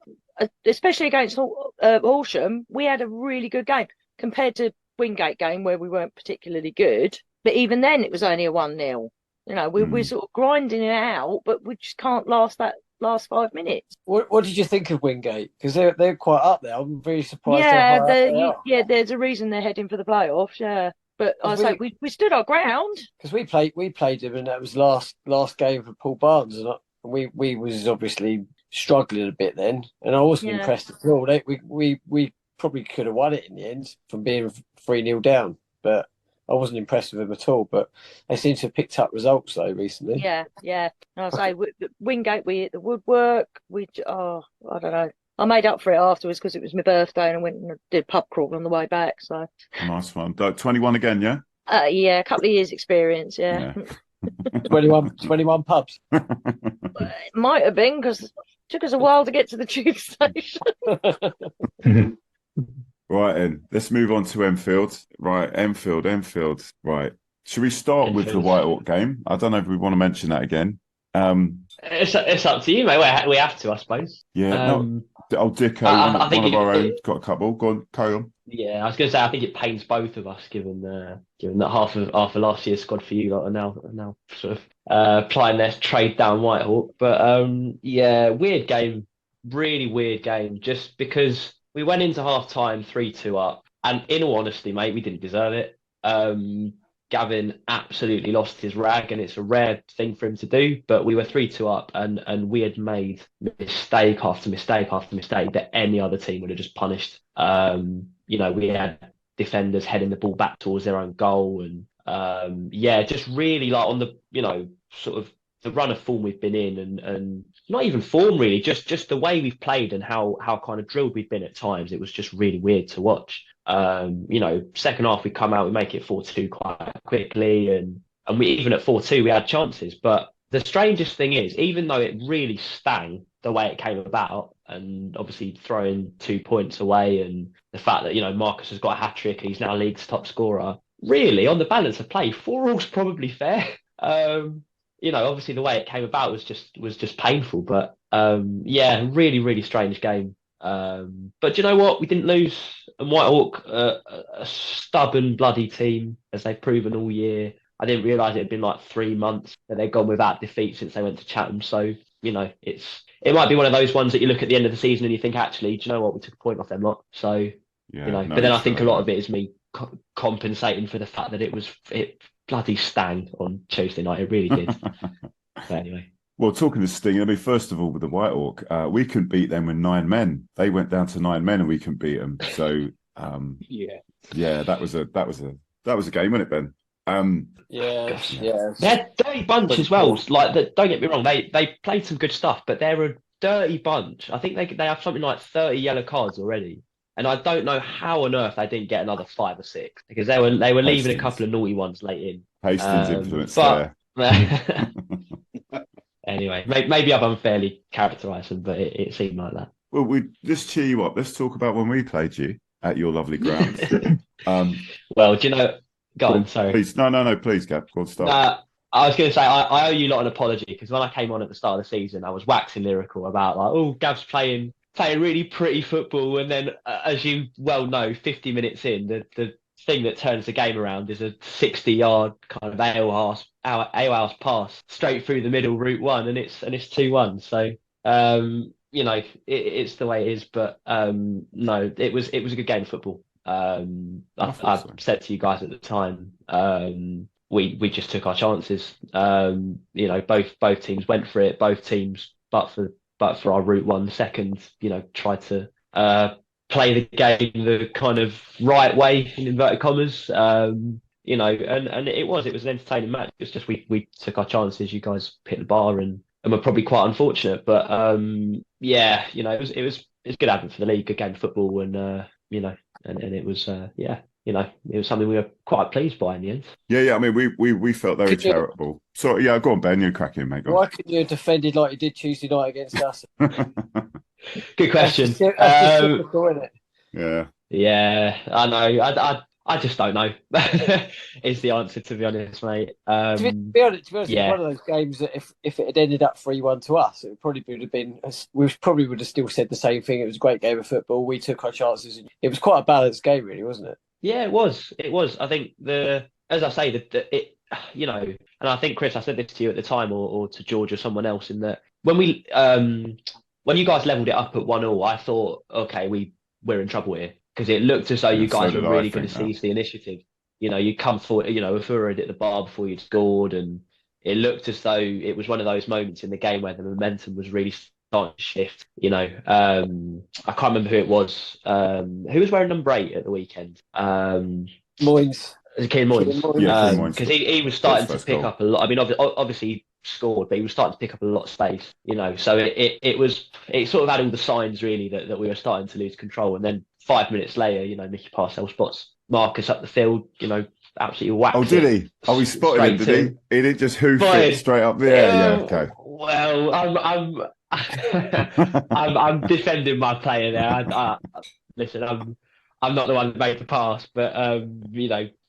especially against Horsham, we had a really good game compared to Wingate game where we weren't particularly good. But even then, it was only a 1-0. We're sort of grinding it out, but we just can't last that last 5 minutes. What did you think of Wingate? Because they're quite up there. I'm very surprised. Yeah, there's a reason they're heading for the playoffs. Yeah, but I say we stood our ground because we played them, and that was last game for Paul Barnes, and we was obviously struggling a bit then, and I wasn't impressed at all. We probably could have won it in the end from being 3-0 down, but I wasn't impressed with them at all. But they seem to have picked up results though recently. Yeah. And I say Wingate, we hit the woodwork. I don't know. I made up for it afterwards because it was my birthday and I went and did pub crawl on the way back. So nice one. 21 again, yeah. Yeah, a couple of years experience. Yeah. 21 pubs. It might have been because it took us a while to get to the tube station. Right, then. Let's move on to Enfield. Right, Enfield. Right. Should we start with the White Hawk game? I don't know if we want to mention that again. It's up to you, mate. We have to, I suppose. Yeah. Dicko, one of our own, got a couple. Go on, carry on. Yeah, I was going to say, I think it pains both of us, given that half of last year's squad for you lot are now sort of plying their trade down White Hawk. But weird game, really weird game. Just because we went into half time 3-2 up, and in all honesty, mate, we didn't deserve it. Gavin absolutely lost his rag, and it's a rare thing for him to do. But we were 3-2 up, and we had made mistake after mistake after mistake that any other team would have just punished. We had defenders heading the ball back towards their own goal, and just really like on the sort of the run of form we've been in, and not even form really, just the way we've played and how kind of drilled we've been at times. It was just really weird to watch. Second half we come out, we make it 4-2 quite quickly, and we even at 4-2 we had chances. But the strangest thing is, even though it really stung the way it came about, and obviously throwing 2 points away, and the fact that Marcus has got a hat trick and he's now league's top scorer, really on the balance of play, 4-4's probably fair. Obviously the way it came about was just painful, but really, really strange game. But you know what? We didn't lose, and White Hawk, a stubborn bloody team, as they've proven all year. I didn't realise it had been like 3 months that they'd gone without defeat since they went to Chatham. So, it might be one of those ones that you look at the end of the season and you think, actually, do you know what? We took a point off them lot. So, but then I think a lot of it is me compensating for the fact that it bloody stung on Tuesday night. It really did. But anyway. Well, talking of sting, first of all, with the White Hawk, we couldn't beat them with 9 men. They went down to 9 men and we couldn't beat them. So, that was a game, wasn't it, Ben? Yeah. They're dirty bunch as well. Like, don't get me wrong, they played some good stuff, but they're a dirty bunch. I think they have something like 30 yellow cards already, and I don't know how on earth they didn't get another 5 or 6 because they were leaving a couple of naughty ones late in. Hastings influence there. Anyway, maybe I've unfairly characterised them, but it seemed like that. Well, we just cheer you up. Let's talk about when we played you at your lovely grounds. Well, do you know? Go on, sorry. Please, no, please, Gab. Go on, start. I was going to say I owe you lot an apology because when I came on at the start of the season, I was waxing lyrical about like, oh, Gab's playing really pretty football, and then as you well know, 50 minutes in, the thing that turns the game around is a 60-yard kind of alehouse pass straight through the middle, route 1, and it's 2-1. So it's the way it is. But no, it was a good game of football. I said to you guys at the time, we just took our chances. Both teams went for it. Both teams, but for our route 1 second, tried to play the game the kind of right way in inverted commas. And it was an entertaining match. It's just we took our chances. You guys hit the bar and were probably quite unfortunate. But it was good having for the league, good game of football, and it was it was something we were quite pleased by in the end. Yeah. I mean, we felt very charitable. So yeah, go on, Ben. You're cracking, mate. Go Why on. couldn't you have defended like you did Tuesday night against us? Good question. That's typical, isn't it? Yeah, I know. I just don't know. Is the answer, to be honest, mate. To be honest, it's one of those games that if it had ended up 3-1 to us, it probably would have been. We probably would have still said the same thing. It was a great game of football. We took our chances. It was quite a balanced game, really, wasn't it? Yeah, it was. It was. I think as I say, and I think Chris, I said this to you at the time, or to George or someone else, in that when you guys levelled it up at 1-1, I thought, okay, we're in trouble here. Because it looked as though you guys were really going to seize the initiative. You come forward, if we were at the bar before you'd scored, and it looked as though it was one of those moments in the game where the momentum was really starting to shift. I can't remember who it was. Who was wearing number 8 at the weekend? Moyes. Keane Moyes. Yeah, because he was starting to pick up a lot. I mean, obviously he scored, but he was starting to pick up a lot of space. So it sort of had all the signs really that we were starting to lose control, and then 5 minutes later, Mickey Parcell spots Marcus up the field, absolutely whacked. Oh, did he? Oh, he spotted him, did he? He didn't just hoof it straight up there. Yeah, okay. Well, I'm defending my player there. Listen, I'm not the one that made the pass, but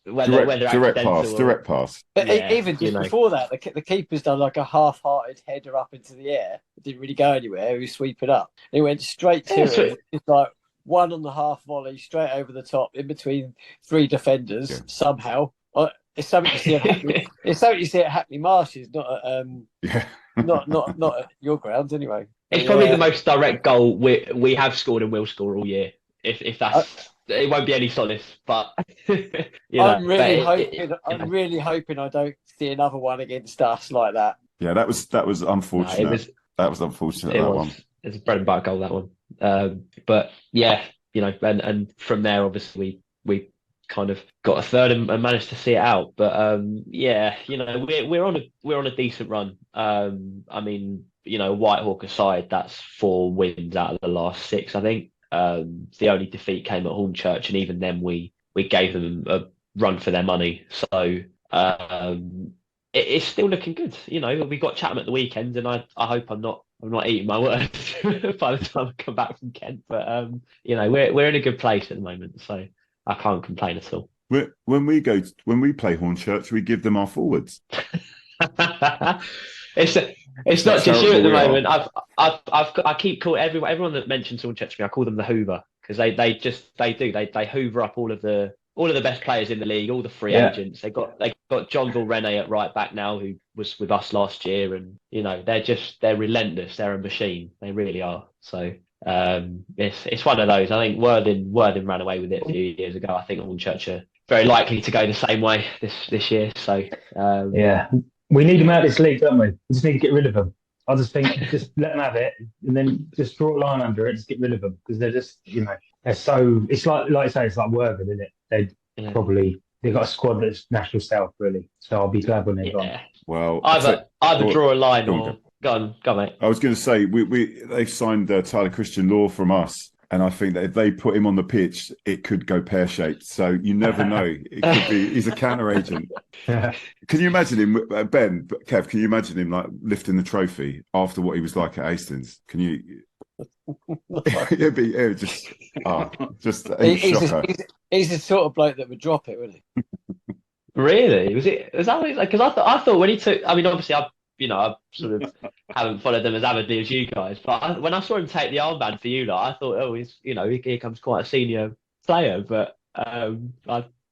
direct pass. But even just before that, the keeper's done like a half-hearted header up into the air. It didn't really go anywhere. He was sweeping up. And he went straight to it. It's like one on the half volley, straight over the top, in between 3 defenders. Somehow, it's something you see at Hackney. It's something you see at Hackney Marshes, not at not at your grounds anyway. It's probably the most direct goal we have scored and will score all year. If that's it won't be any solace, but I'm really hoping I don't see another one against us like that. Yeah, that was unfortunate. That was unfortunate. That one. It's a bread and butter goal, that one. But yeah, and from there, obviously we kind of got a third and managed to see it out. But we're on a decent run. I mean, Whitehawk aside, that's 4 wins out of the last 6, I think. The only defeat came at Hornchurch, and even then we gave them a run for their money. So it's still looking good. We got Chatham at the weekend, and I hope I'm not eating my words by the time I come back from Kent. But we're in a good place at the moment, so I can't complain at all. When we play Hornchurch, we give them our forwards. It's not just you at the moment. I keep calling everyone that mentions Hornchurch to me, I call them the Hoover, because they hoover up all of the best players in the league, all the free agents. They got John Vilrene at right back now, who was with us last year, and they're relentless. They're a machine. They really are. So it's one of those. I think Worthing ran away with it a few years ago. I think Hornchurch are very likely to go the same way this year. So we need them out of this league, don't we? We just need to get rid of them. I just think just let them have it, and then just draw a line under it. Just get rid of them, because they're just they're so. It's like you say, it's like Worthing, isn't it? They probably they've got a squad that's national self really. So I'll be glad when they're gone. Yeah. Well, Either draw a line go on, or go on, mate. I was going to say they've signed Tyler Christian Law from us, and I think that if they put him on the pitch, it could go pear shaped. So you never know. It could be he's a counter agent. Can you imagine him, Kev? Can you imagine him like lifting the trophy after what he was like at Hastings? Can you? It'd would just shocker. He's the sort of bloke that would drop it, wouldn't he? Really? Was that like? Because I thought when he took. I mean, obviously, I sort of haven't followed them as avidly as you guys, but when I saw him take the armband for you, I thought, oh, here comes quite a senior player. But I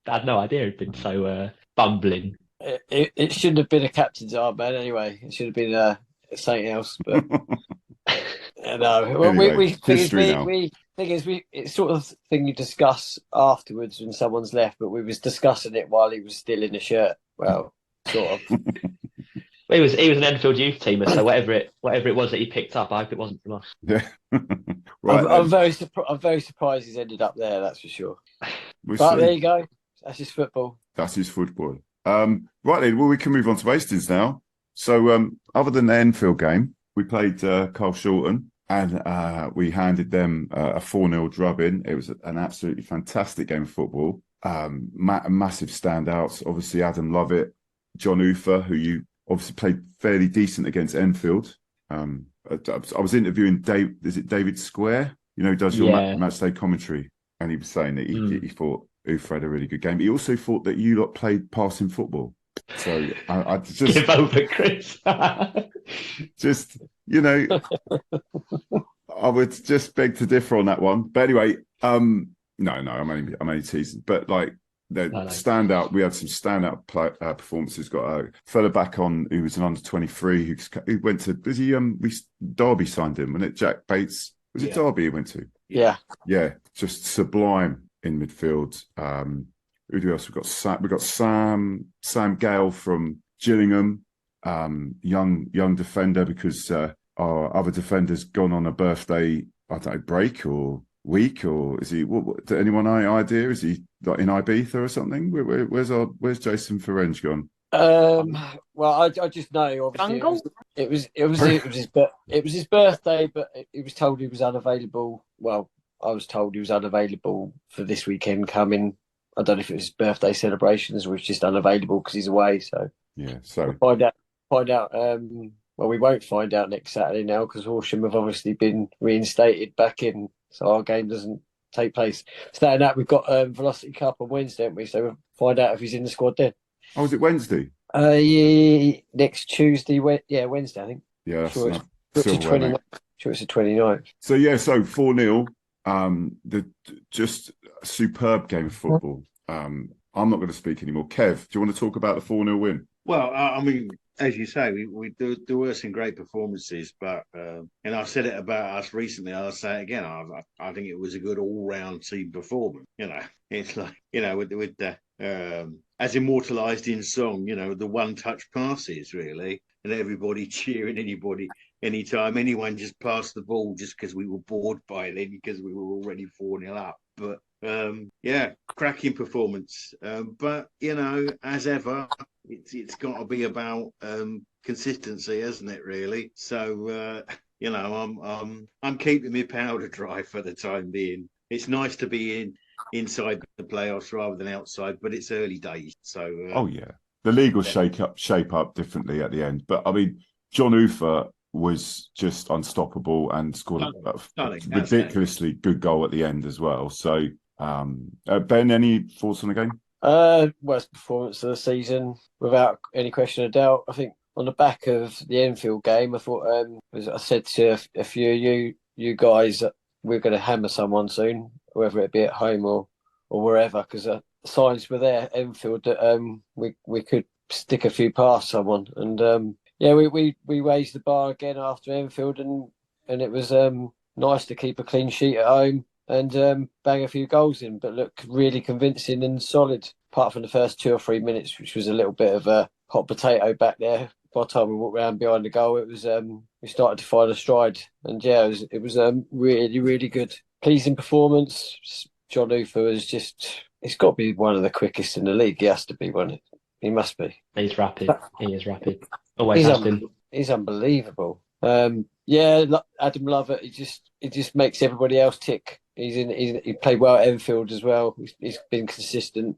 had no idea he'd been so bumbling. It shouldn't have been a captain's armband anyway. It should have been something else. But no, well, anyway, it's sort of thing you discuss afterwards when someone's left, but we was discussing it while he was still in the shirt. Well, sort of. He was an Enfield youth teamer, so whatever it was that he picked up, I hope it wasn't from us. Yeah, right. I'm very surprised he's ended up there. That's for sure. But there you go. That's his football. That's his football. Right then, well, we can move on to Hastings now. So, other than the Enfield game, we played Carlshalton, and we handed them a 4-0 drubbing. It was an absolutely fantastic game of football. Massive standouts. Obviously, Adam Lovett, John Ufer, who you obviously played fairly decent against Enfield. I was interviewing David Square, who does your matchday commentary, and he was saying that he thought Ufer had a really good game. He also thought that you lot played passing football. So I just give over, Chris. Just I would just beg to differ on that one. But anyway, no, I'm only teasing. But like standout, we had some standout performances. Got a fella back on who was an under-23 who went to Derby signed him, wasn't it? Jack Bates, was it Derby he went to? Yeah, just sublime in midfield. Who else? We've got Sam Gale from Gillingham, young defender, because our other defender's gone on a birthday, I don't know, break or week, or is he? What anyone idea? Is he like in Ibiza or something? Where's Jason Ferenc gone? Well, I just know obviously it was his birthday, but he was told he was unavailable. Well, I was told he was unavailable for this weekend coming. I don't know if it was his birthday celebrations or it's just unavailable because he's away. So so we'll find out. Well, we won't find out next Saturday now because Horsham have obviously been reinstated back in, so our game doesn't take place. Staying out, we've got Velocity Cup on Wednesday, haven't we? So we'll find out if he's in the squad then. Oh, is it Wednesday? Next Tuesday. Wednesday, I think. Yeah, sure it's the 29th. So 4-0. Just a superb game of football. I'm not going to speak anymore. Kev, do you want to talk about the 4-0 win? Well, I mean, as you say, there were some great performances, but and I said it about us recently. I'll say it again. I think it was a good all-round team performance. It's like with the as immortalised in song. The one-touch passes really, and everybody cheering anybody. Anytime anyone just passed the ball just because we were bored by then because we were already 4-0 up. But cracking performance. But as ever, it's got to be about consistency, hasn't it? Really. So I'm keeping my powder dry for the time being. It's nice to be inside the playoffs rather than outside, but it's early days. So the league will shape up differently at the end. But I mean, John Ufer was just unstoppable and scored a ridiculously good goal at the end as well. So, Ben, any thoughts on the game? Worst performance of the season, without any question of doubt. I think on the back of the Enfield game, I thought, as I said to a few of you guys, that we're going to hammer someone soon, whether it be at home or wherever, because signs were there at Enfield that we could stick a few past someone. And we raised the bar again after Enfield, and it was nice to keep a clean sheet at home and bang a few goals in, but look really convincing and solid, apart from the first 2 or 3 minutes, which was a little bit of a hot potato back there. By the time we walked around behind the goal, it was we started to find a stride, and it was really, really good, pleasing performance. John Ufer was just He's got to be one of the quickest in the league. He has to be one. He must be. He's rapid. He is rapid. Always has been. He's unbelievable. Adam Lovett. He just makes everybody else tick. He played well at Enfield as well. He's been consistent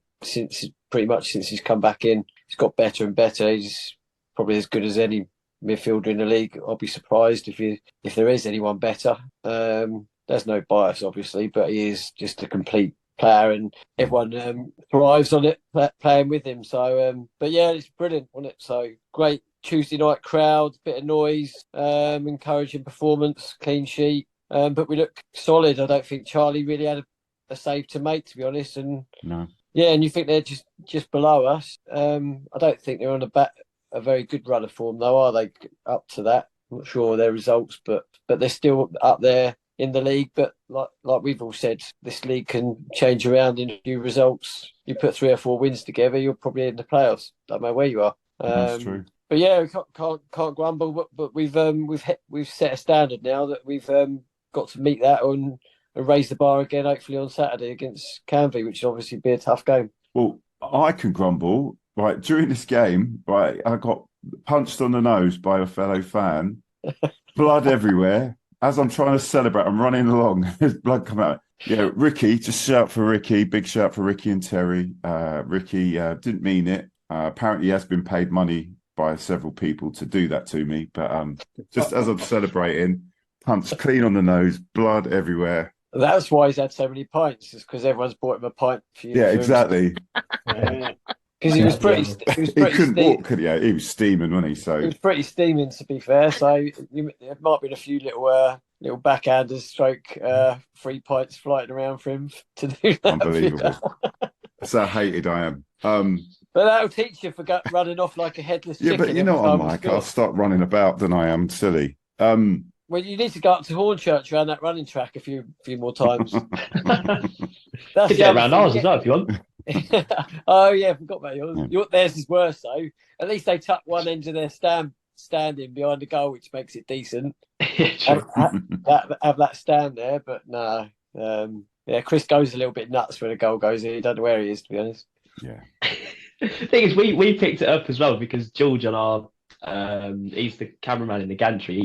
pretty much since he's come back in. He's got better and better. He's probably as good as any midfielder in the league. I'll be surprised if there is anyone better. There's no bias, obviously, but he is just a complete player, and everyone thrives on it, playing with him. So, but yeah, it's brilliant, wasn't it? So great Tuesday night crowd, bit of noise, encouraging performance, clean sheet. But we look solid. I don't think Charlie really had a save to make, to be honest. And no. Yeah, and you think they're just below us. I don't think they're on a very good run of form, though, are they? Up to that, I'm not sure of their results, but they're still up there in the league. But like we've all said, this league can change around in a few results. You put 3 or 4 wins together, you're probably in the playoffs. Don't matter where you are. That's true. But yeah, we can't grumble. But we've set a standard now that we've got to meet that and raise the bar again, hopefully on Saturday against Canvey, which will obviously be a tough game. Well, I can grumble. Right, during this game, right, I got punched on the nose by a fellow fan, blood everywhere. As I'm trying to celebrate, I'm running along, there's blood coming out. Yeah, Ricky, just shout for Ricky, big shout for Ricky and Terry. Ricky didn't mean it. Apparently, he has been paid money by several people to do that to me, but just as I'm celebrating, punched clean on the nose, blood everywhere. That's why he's had so many pints, is because everyone's bought him a pint. Yeah, exactly. Because he was pretty. He couldn't walk, could he? Yeah, he was steaming, wasn't he? So he was pretty steaming, to be fair. So there might have been a few little backhanders, stroke free pints flying around for him to do that. Unbelievable. That's how hated I am. But that'll teach you for running off like a headless chicken. Yeah, but you know what I'm like. I'll start running about than I am silly. Well, you need to go up to Hornchurch around that running track a few more times. That's could get around ours as well if you want. Oh yeah, I forgot about yours. Theirs is worse though. At least they tuck one end of their standing behind the goal, which makes it decent. have that stand there, but no. Chris goes a little bit nuts when the goal goes in. He doesn't know where he is, to be honest. Yeah. The thing is, we picked it up as well because George on our he's the cameraman in the gantry.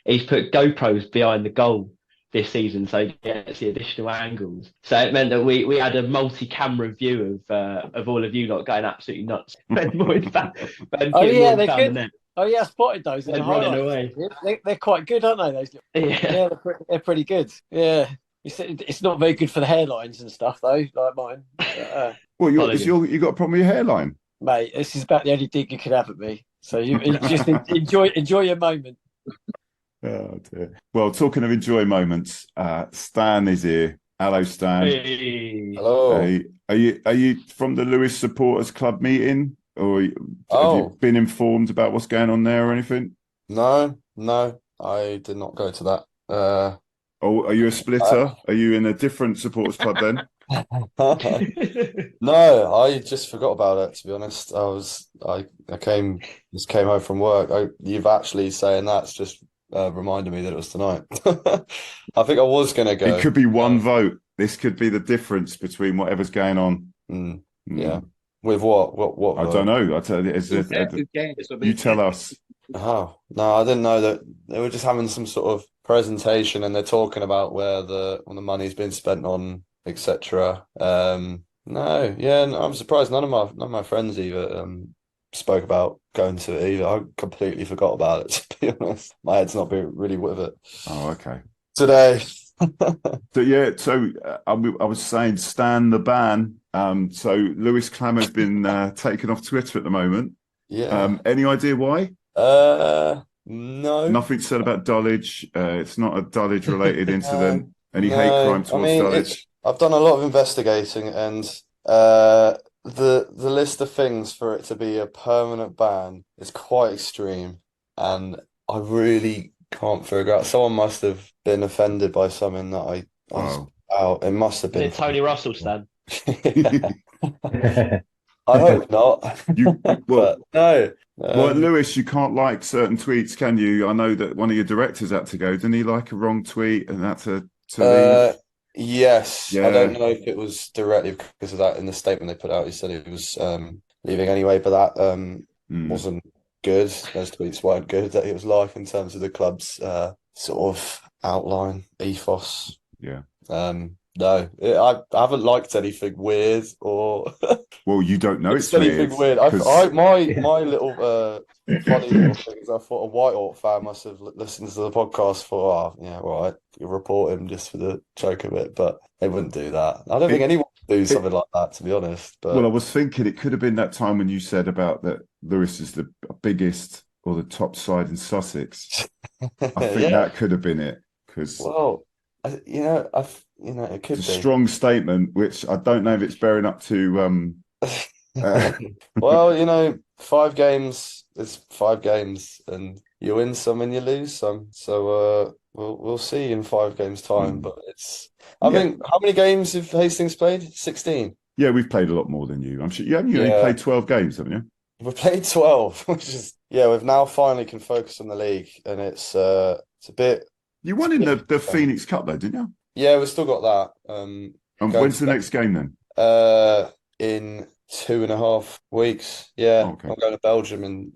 He's put GoPros behind the goal this season, so he gets the additional angles. So it meant that we had a multi-camera view of all of you lot going absolutely nuts. Oh yeah, they're good. Oh yeah, I spotted those. They're running away. They're quite good, aren't they? Those. Yeah, they're pretty good. Yeah. It's not very good for the hairlines and stuff, though, like mine. Well, you got a problem with your hairline? Mate, this is about the only dig you could have at me. So you just enjoy your moment. Oh, dear. Well, talking of enjoy moments, Stan is here. Hello, Stan. Hey. Hello. Hey. Are you from the Lewes Supporters Club meeting? Or have you been informed about what's going on there or anything? No, I did not go to that. Are you a splitter? Are you in a different supporters club then? No, I just forgot about it, to be honest. I came home from work. You've actually saying that's just reminded me that it was tonight. I think I was going to go. It could be one vote. This could be the difference between whatever's going on. Yeah. With what? What? I don't know. I tell you, you tell us. Oh no, I didn't know that they were just having some sort of presentation and they're talking about where the money's been spent on, etc. No, I'm surprised none of my friends either spoke about going to it either. I completely forgot about it, to be honest. My head's not been really with it. Oh, okay. Today. So I was saying Stan the ban. So Lewis Clammer's been taken off Twitter at the moment. Yeah. Any idea why? No. Nothing said about Dulwich. It's not a Dulwich related incident. Any hate crime towards Dulwich? I've done a lot of investigating, and the list of things for it to be a permanent ban is quite extreme, and I really can't figure out. Someone must have been offended by something that I out. It must have been. Is it Tony Russell, Stan? I hope not. Well, no. Well, Lewis, you can't like certain tweets, can you? I know that one of your directors had to go. Didn't he like a wrong tweet and had to leave? Yes, I Yeah. don't know if it was directly because of that. In the statement they put out, he said he was leaving anyway, but that wasn't good. Those tweets weren't good that it was like in terms of the club's sort of outline, ethos. Yeah. No, I haven't liked anything weird or Well, you don't know it's anything weird. My little funny little thing is I thought a Whitehawk fan must have listened to the podcast for, oh, yeah, right, you report him just for the joke of it, but they wouldn't do that. I don't think anyone would do something like that, to be honest. But well, I was thinking it could have been that time when you said about that Lewes is the biggest or the top side in Sussex. I think that could have been it because well, it could it's be a strong statement, which I don't know if it's bearing up to. Well, 5 games is 5 games, and you win some and you lose some. So we'll see in 5 games' time. But I think, how many games have Hastings played? 16. Yeah, we've played a lot more than you. I'm sure you only played 12 games, haven't you? We've played 12, which is we've now finally can focus on the league, and it's a bit. You won in the Phoenix Cup though, didn't you? Yeah, we've still got that. And when's the next game then? In 2.5 weeks. Yeah, okay. I'm going to Belgium in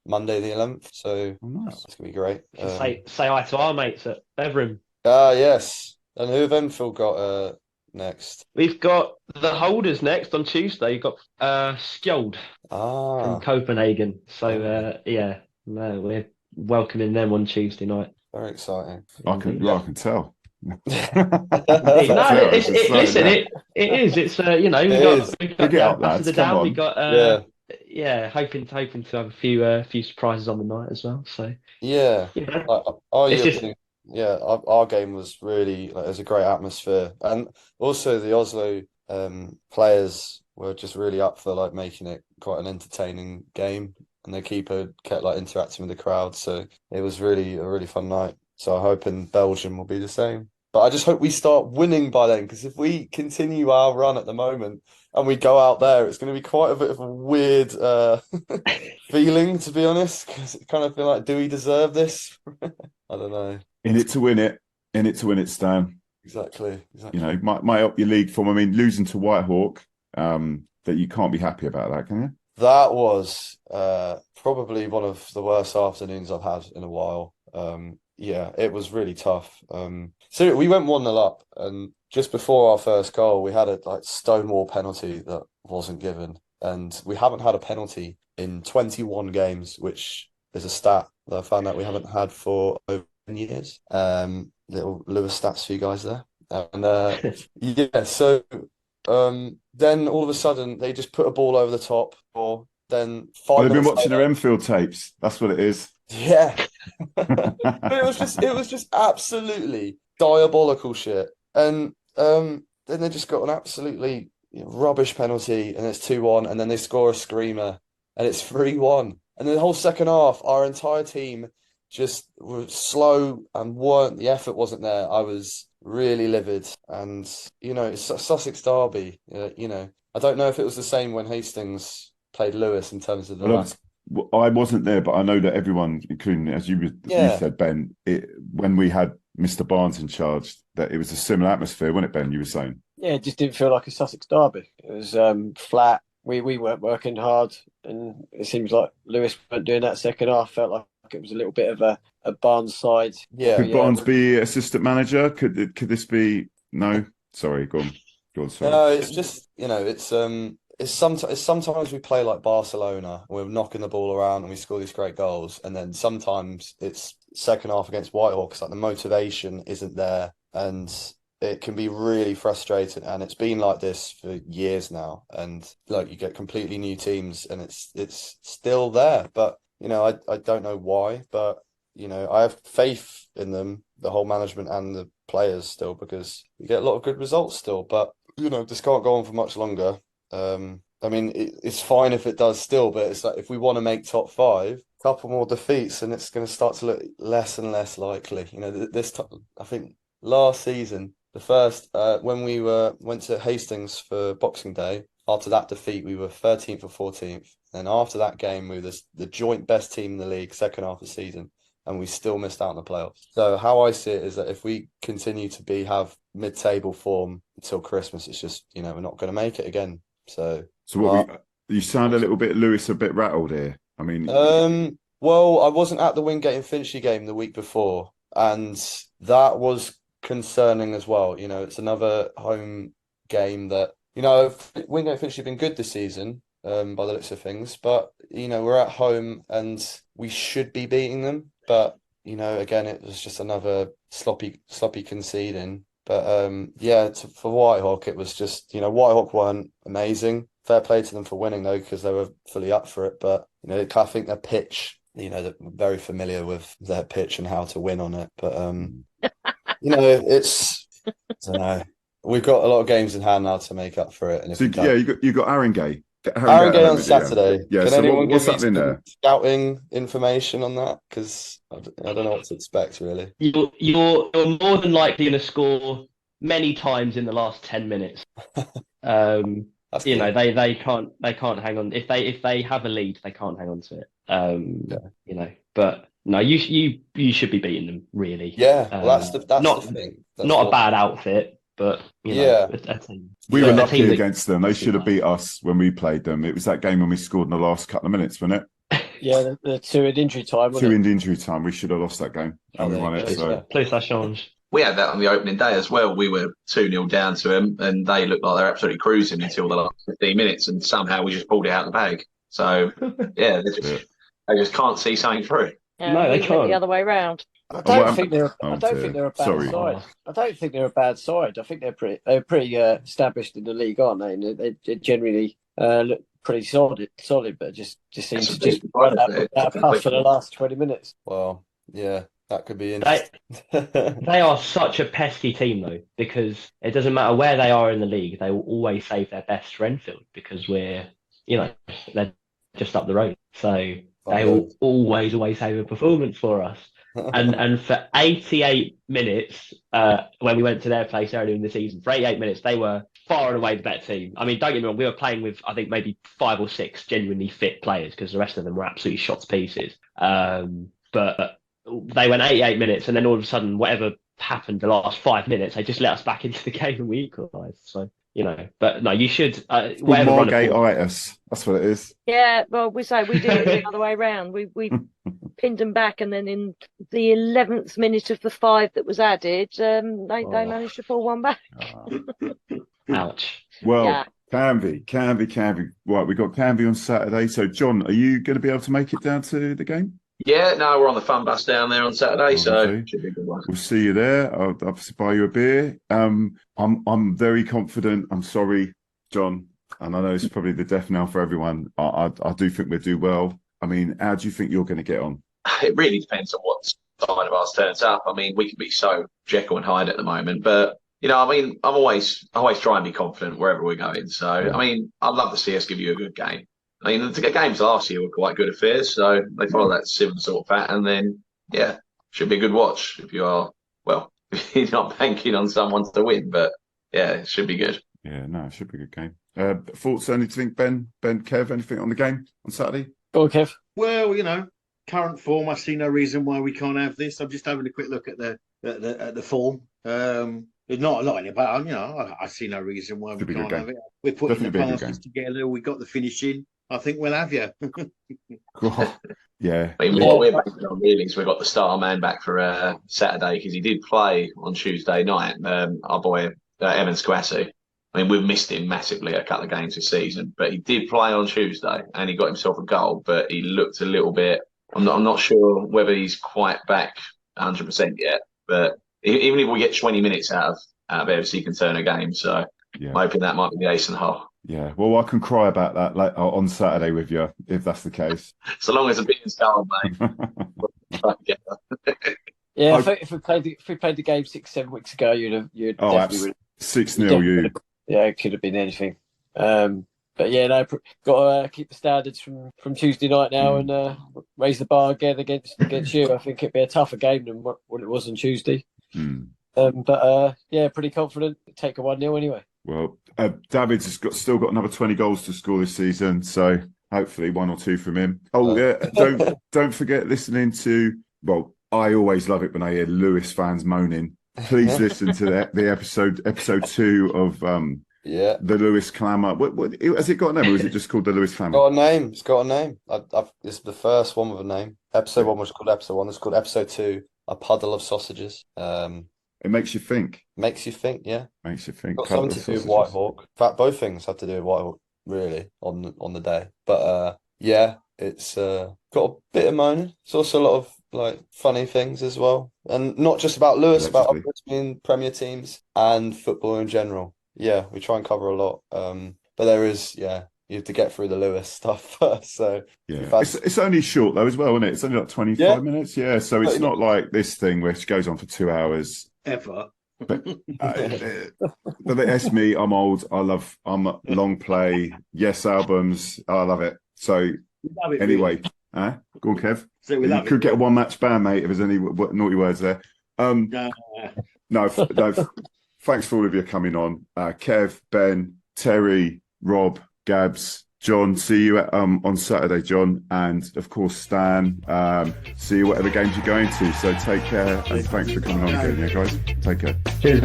Monday the 11th, so nice. It's gonna be great. Say hi to our mates at Bevrim. Yes. And who have Enfield got next? We've got the holders next on Tuesday. You've got Skjold from Copenhagen. So we're welcoming them on Tuesday night. Very exciting. I can tell. Listen, it is. It's we got lads, the down. on. We got hoping to have a few surprises on the night as well. So our game was really it was a great atmosphere, and also the Oslo players were just really up for making it quite an entertaining game, and the keeper kept interacting with the crowd, so it was really a really fun night. So I'm hoping Belgium will be the same. But I just hope we start winning by then, because if we continue our run at the moment and we go out there, it's going to be quite a bit of a weird feeling, to be honest, because it kind of feel like, do we deserve this? I don't know. In it to win it, Stan. Exactly. Might help your league form. I mean, losing to Whitehawk, that you can't be happy about that, can you? That was probably one of the worst afternoons I've had in a while. It was really tough. So we went 1-0 up, and just before our first goal, we had a stonewall penalty that wasn't given, and we haven't had a penalty in 21 games, which is a stat that I found out we haven't had for over 10 years. Little Lewes stats for you guys there, and so then all of a sudden they just put a ball over the top, or then 5 They've been minutes watching later, their Enfield tapes. That's what it is. Yeah. But it was just absolutely diabolical shit. And then they just got an absolutely rubbish penalty, and it's 2-1, and then they score a screamer and it's 3-1. And then the whole second half, our entire team just were slow and the effort wasn't there. I was really livid. And it's a Sussex derby. I don't know if it was the same when Hastings played Lewes in terms of the I wasn't there, but I know that everyone, including as you said, Ben, when we had Mr. Barnes in charge, that it was a similar atmosphere, wasn't it, Ben? You were saying, yeah, it just didn't feel like a Sussex derby. It was flat. We weren't working hard, and it seems like Lewes weren't doing that second half. Felt like it was a little bit of a Barnes side. Yeah, could Barnes be assistant manager? Could this be? No, sorry, go on. Sorry. No, it's just It's sometimes we play like Barcelona, and we're knocking the ball around and we score these great goals, and then sometimes it's second half against Whitehawk, because the motivation isn't there, and it can be really frustrating. And it's been like this for years now, and you get completely new teams, and it's still there. But I don't know why, but I have faith in them, the whole management and the players still, because we get a lot of good results still. But this can't go on for much longer. I mean, it's fine if it does still, but it's if we want to make top 5, a couple more defeats, and it's going to start to look less and less likely. This time, I think last season, the first when we went to Hastings for Boxing Day, after that defeat, we were 13th or 14th, and after that game, we were the joint best team in the league second half of the season, and we still missed out on the playoffs. So how I see it is that if we continue to have mid-table form until Christmas, it's just, we're not going to make it again. So you sound a little bit, Lewis, a bit rattled here. I mean, well, I wasn't at the Wingate and Finchley game the week before, and that was concerning as well. It's another home game that, Wingate and Finchley have been good this season, by the looks of things, but, we're at home and we should be beating them. But, again, it was just another sloppy conceding. But, for Whitehawk, it was just, Whitehawk weren't amazing. Fair play to them for winning, though, because they were fully up for it. But, I think their pitch, they're very familiar with their pitch and how to win on it. But, it's, I don't know. We've got a lot of games in hand now to make up for it. And if you got Haringey. Haringey on Saturday. Yeah. Can So anyone what's give me happening there? Scouting information on that? Because I don't know what to expect, really. You're more than likely going to score many times in the last 10 minutes. They can't hang on. If they have a lead, they can't hang on to it. But no, you should be beating them, really. Yeah, well, that's the thing. Not a bad outfit, but a team. We were lucky against them. They should have beat us when we played them. It was that game when we scored in the last couple of minutes, wasn't it? Yeah, the two in injury time. In injury time. We should have lost that game and we won it. Please, that change. We had that on the opening day as well. We were 2-0 down to them, and they looked like they're absolutely cruising until the last 15 minutes, and somehow we just pulled it out of the bag. So, they just can't see something through. No, they can't. The other way around. I don't think they're a bad side. I don't think they're a bad side. I think they're pretty established in the league, aren't they? And they generally look pretty solid, but just seems to just run out of puff for the last 20 minutes. Well, yeah. That could be interesting. They are such a pesky team, though, because it doesn't matter where they are in the league. They will always save their best for Enfield because they're just up the road. So they will always save a performance for us. And for 88 minutes, when we went to their place earlier in the season, for 88 minutes, they were far and away the better team. I mean, don't get me wrong, we were playing with, I think, maybe 5 or 6 genuinely fit players because the rest of them were absolutely shot to pieces. But they went 88 minutes, and then all of a sudden, whatever happened the last 5 minutes, they just let us back into the game and we equalised. So, but no, you should. Margate-itis. That's what it is. Yeah, well, we did it the other way around. We pinned them back, and then in the 11th minute of the 5 that was added, they managed to pull one back. Ouch. Well, Canvey. Right, we got Canvey on Saturday. So, John, are you going to be able to make it down to the game? Yeah, no, we're on the fun bus down there on Saturday, so it should be a good one. We'll see you there. I'll obviously buy you a beer. I'm very confident. I'm sorry, John, and I know it's probably the death knell for everyone. I do think we'll do well. I mean, how do you think you're going to get on? It really depends on what side of ours turns up. I mean, we can be so Jekyll and Hyde at the moment, but I'm always try and be confident wherever we're going. So, I mean, I'd love to see us give you a good game. I mean, the games last year were quite good affairs, so they follow that similar sort of pattern. And then, should be a good watch if you are, if you're not banking on someone to win, but it should be good. Yeah, no, it should be a good game. Thoughts, anything, Ben, Kev, anything on the game on Saturday? Go on, Kev. Well, current form, I see no reason why we can't have this. I'm just having a quick look at the form. There's not a lot in it, but I see no reason why we can't have it. We're putting the passes together. We got the finishing. I think we'll have you. Yeah. I mean, what we're banking on really is we've got the star man back for Saturday because he did play on Tuesday night. Our boy Evan Squassi. I mean, we've missed him massively a couple of games this season, but he did play on Tuesday and he got himself a goal. But he looked a little bit. I'm not sure whether he's quite back 100% yet. But even if we get 20 minutes out of every he can turn a game. So I'm hoping that might be the ace in the hole. Yeah, well, I can cry about that on Saturday with you, if that's the case. So long as the beer's going, mate. Yeah, if we played the game 6-7 weeks ago, you'd definitely 6-0. Yeah, it could have been anything. But yeah, no, got to keep the standards from Tuesday night now and raise the bar again against you. I think it'd be a tougher game than what it was on Tuesday. But pretty confident. Take a 1-0 anyway. Well, David's still got another 20 goals to score this season, so hopefully 1 or 2 from him. Oh yeah, don't forget listening to I always love it when I hear Lewes fans moaning. Please listen to the episode 2 of Yeah. the Lewes Clamour. What has it got a name, or is it just called the Lewes Clamour? Got a name. It's got a name. It's the first one with a name. Episode 1 was called episode 1. It's called episode 2, A Puddle of Sausages. It makes you think. Makes you think, yeah. Makes you think. Got something to do with Whitehawk. In fact, both things have to do with Whitehawk, really, on the day. But yeah, it's got a bit of moaning. It's also a lot of like funny things as well, and not just about Lewes, about other Premier teams and football in general. Yeah, we try and cover a lot. But there is, you have to get through the Lewes stuff first. So yeah, it's only short though as well, isn't it? It's only like 25 minutes. Yeah, so it's not like this thing which goes on for 2 hours. Ever. But that's me. I'm old. I'm long play. Yes, albums. I love it. So anyway, go on, Kev. So you could get a one match ban, mate. If there's any naughty words there. No. Thanks for all of you coming on. Kev, Ben, Terry, Rob, Gabs, John. See you on Saturday, John, and of course Stan. See you whatever games you're going to. So take care, and thanks for coming on again, yeah, guys. Take care. Cheers,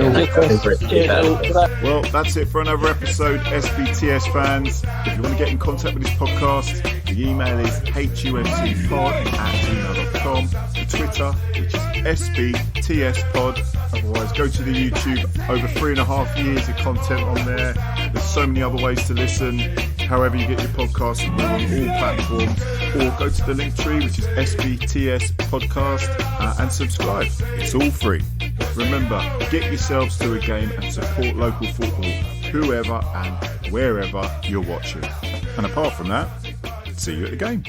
Well, that's it for another episode, SBTS fans. If you want to get in contact with this podcast, the email is huntpod@gmail.com. The Twitter, which is SBTSpod. Otherwise, go to the YouTube. Over 3.5 years of content on there. There's so many other ways to listen. However you get your podcasts, we're on all platforms. Or go to the link tree, which is SBTS Podcast, and subscribe. It's all free. Remember, get yourselves to a game and support local football, whoever and wherever you're watching. And apart from that, see you at the game.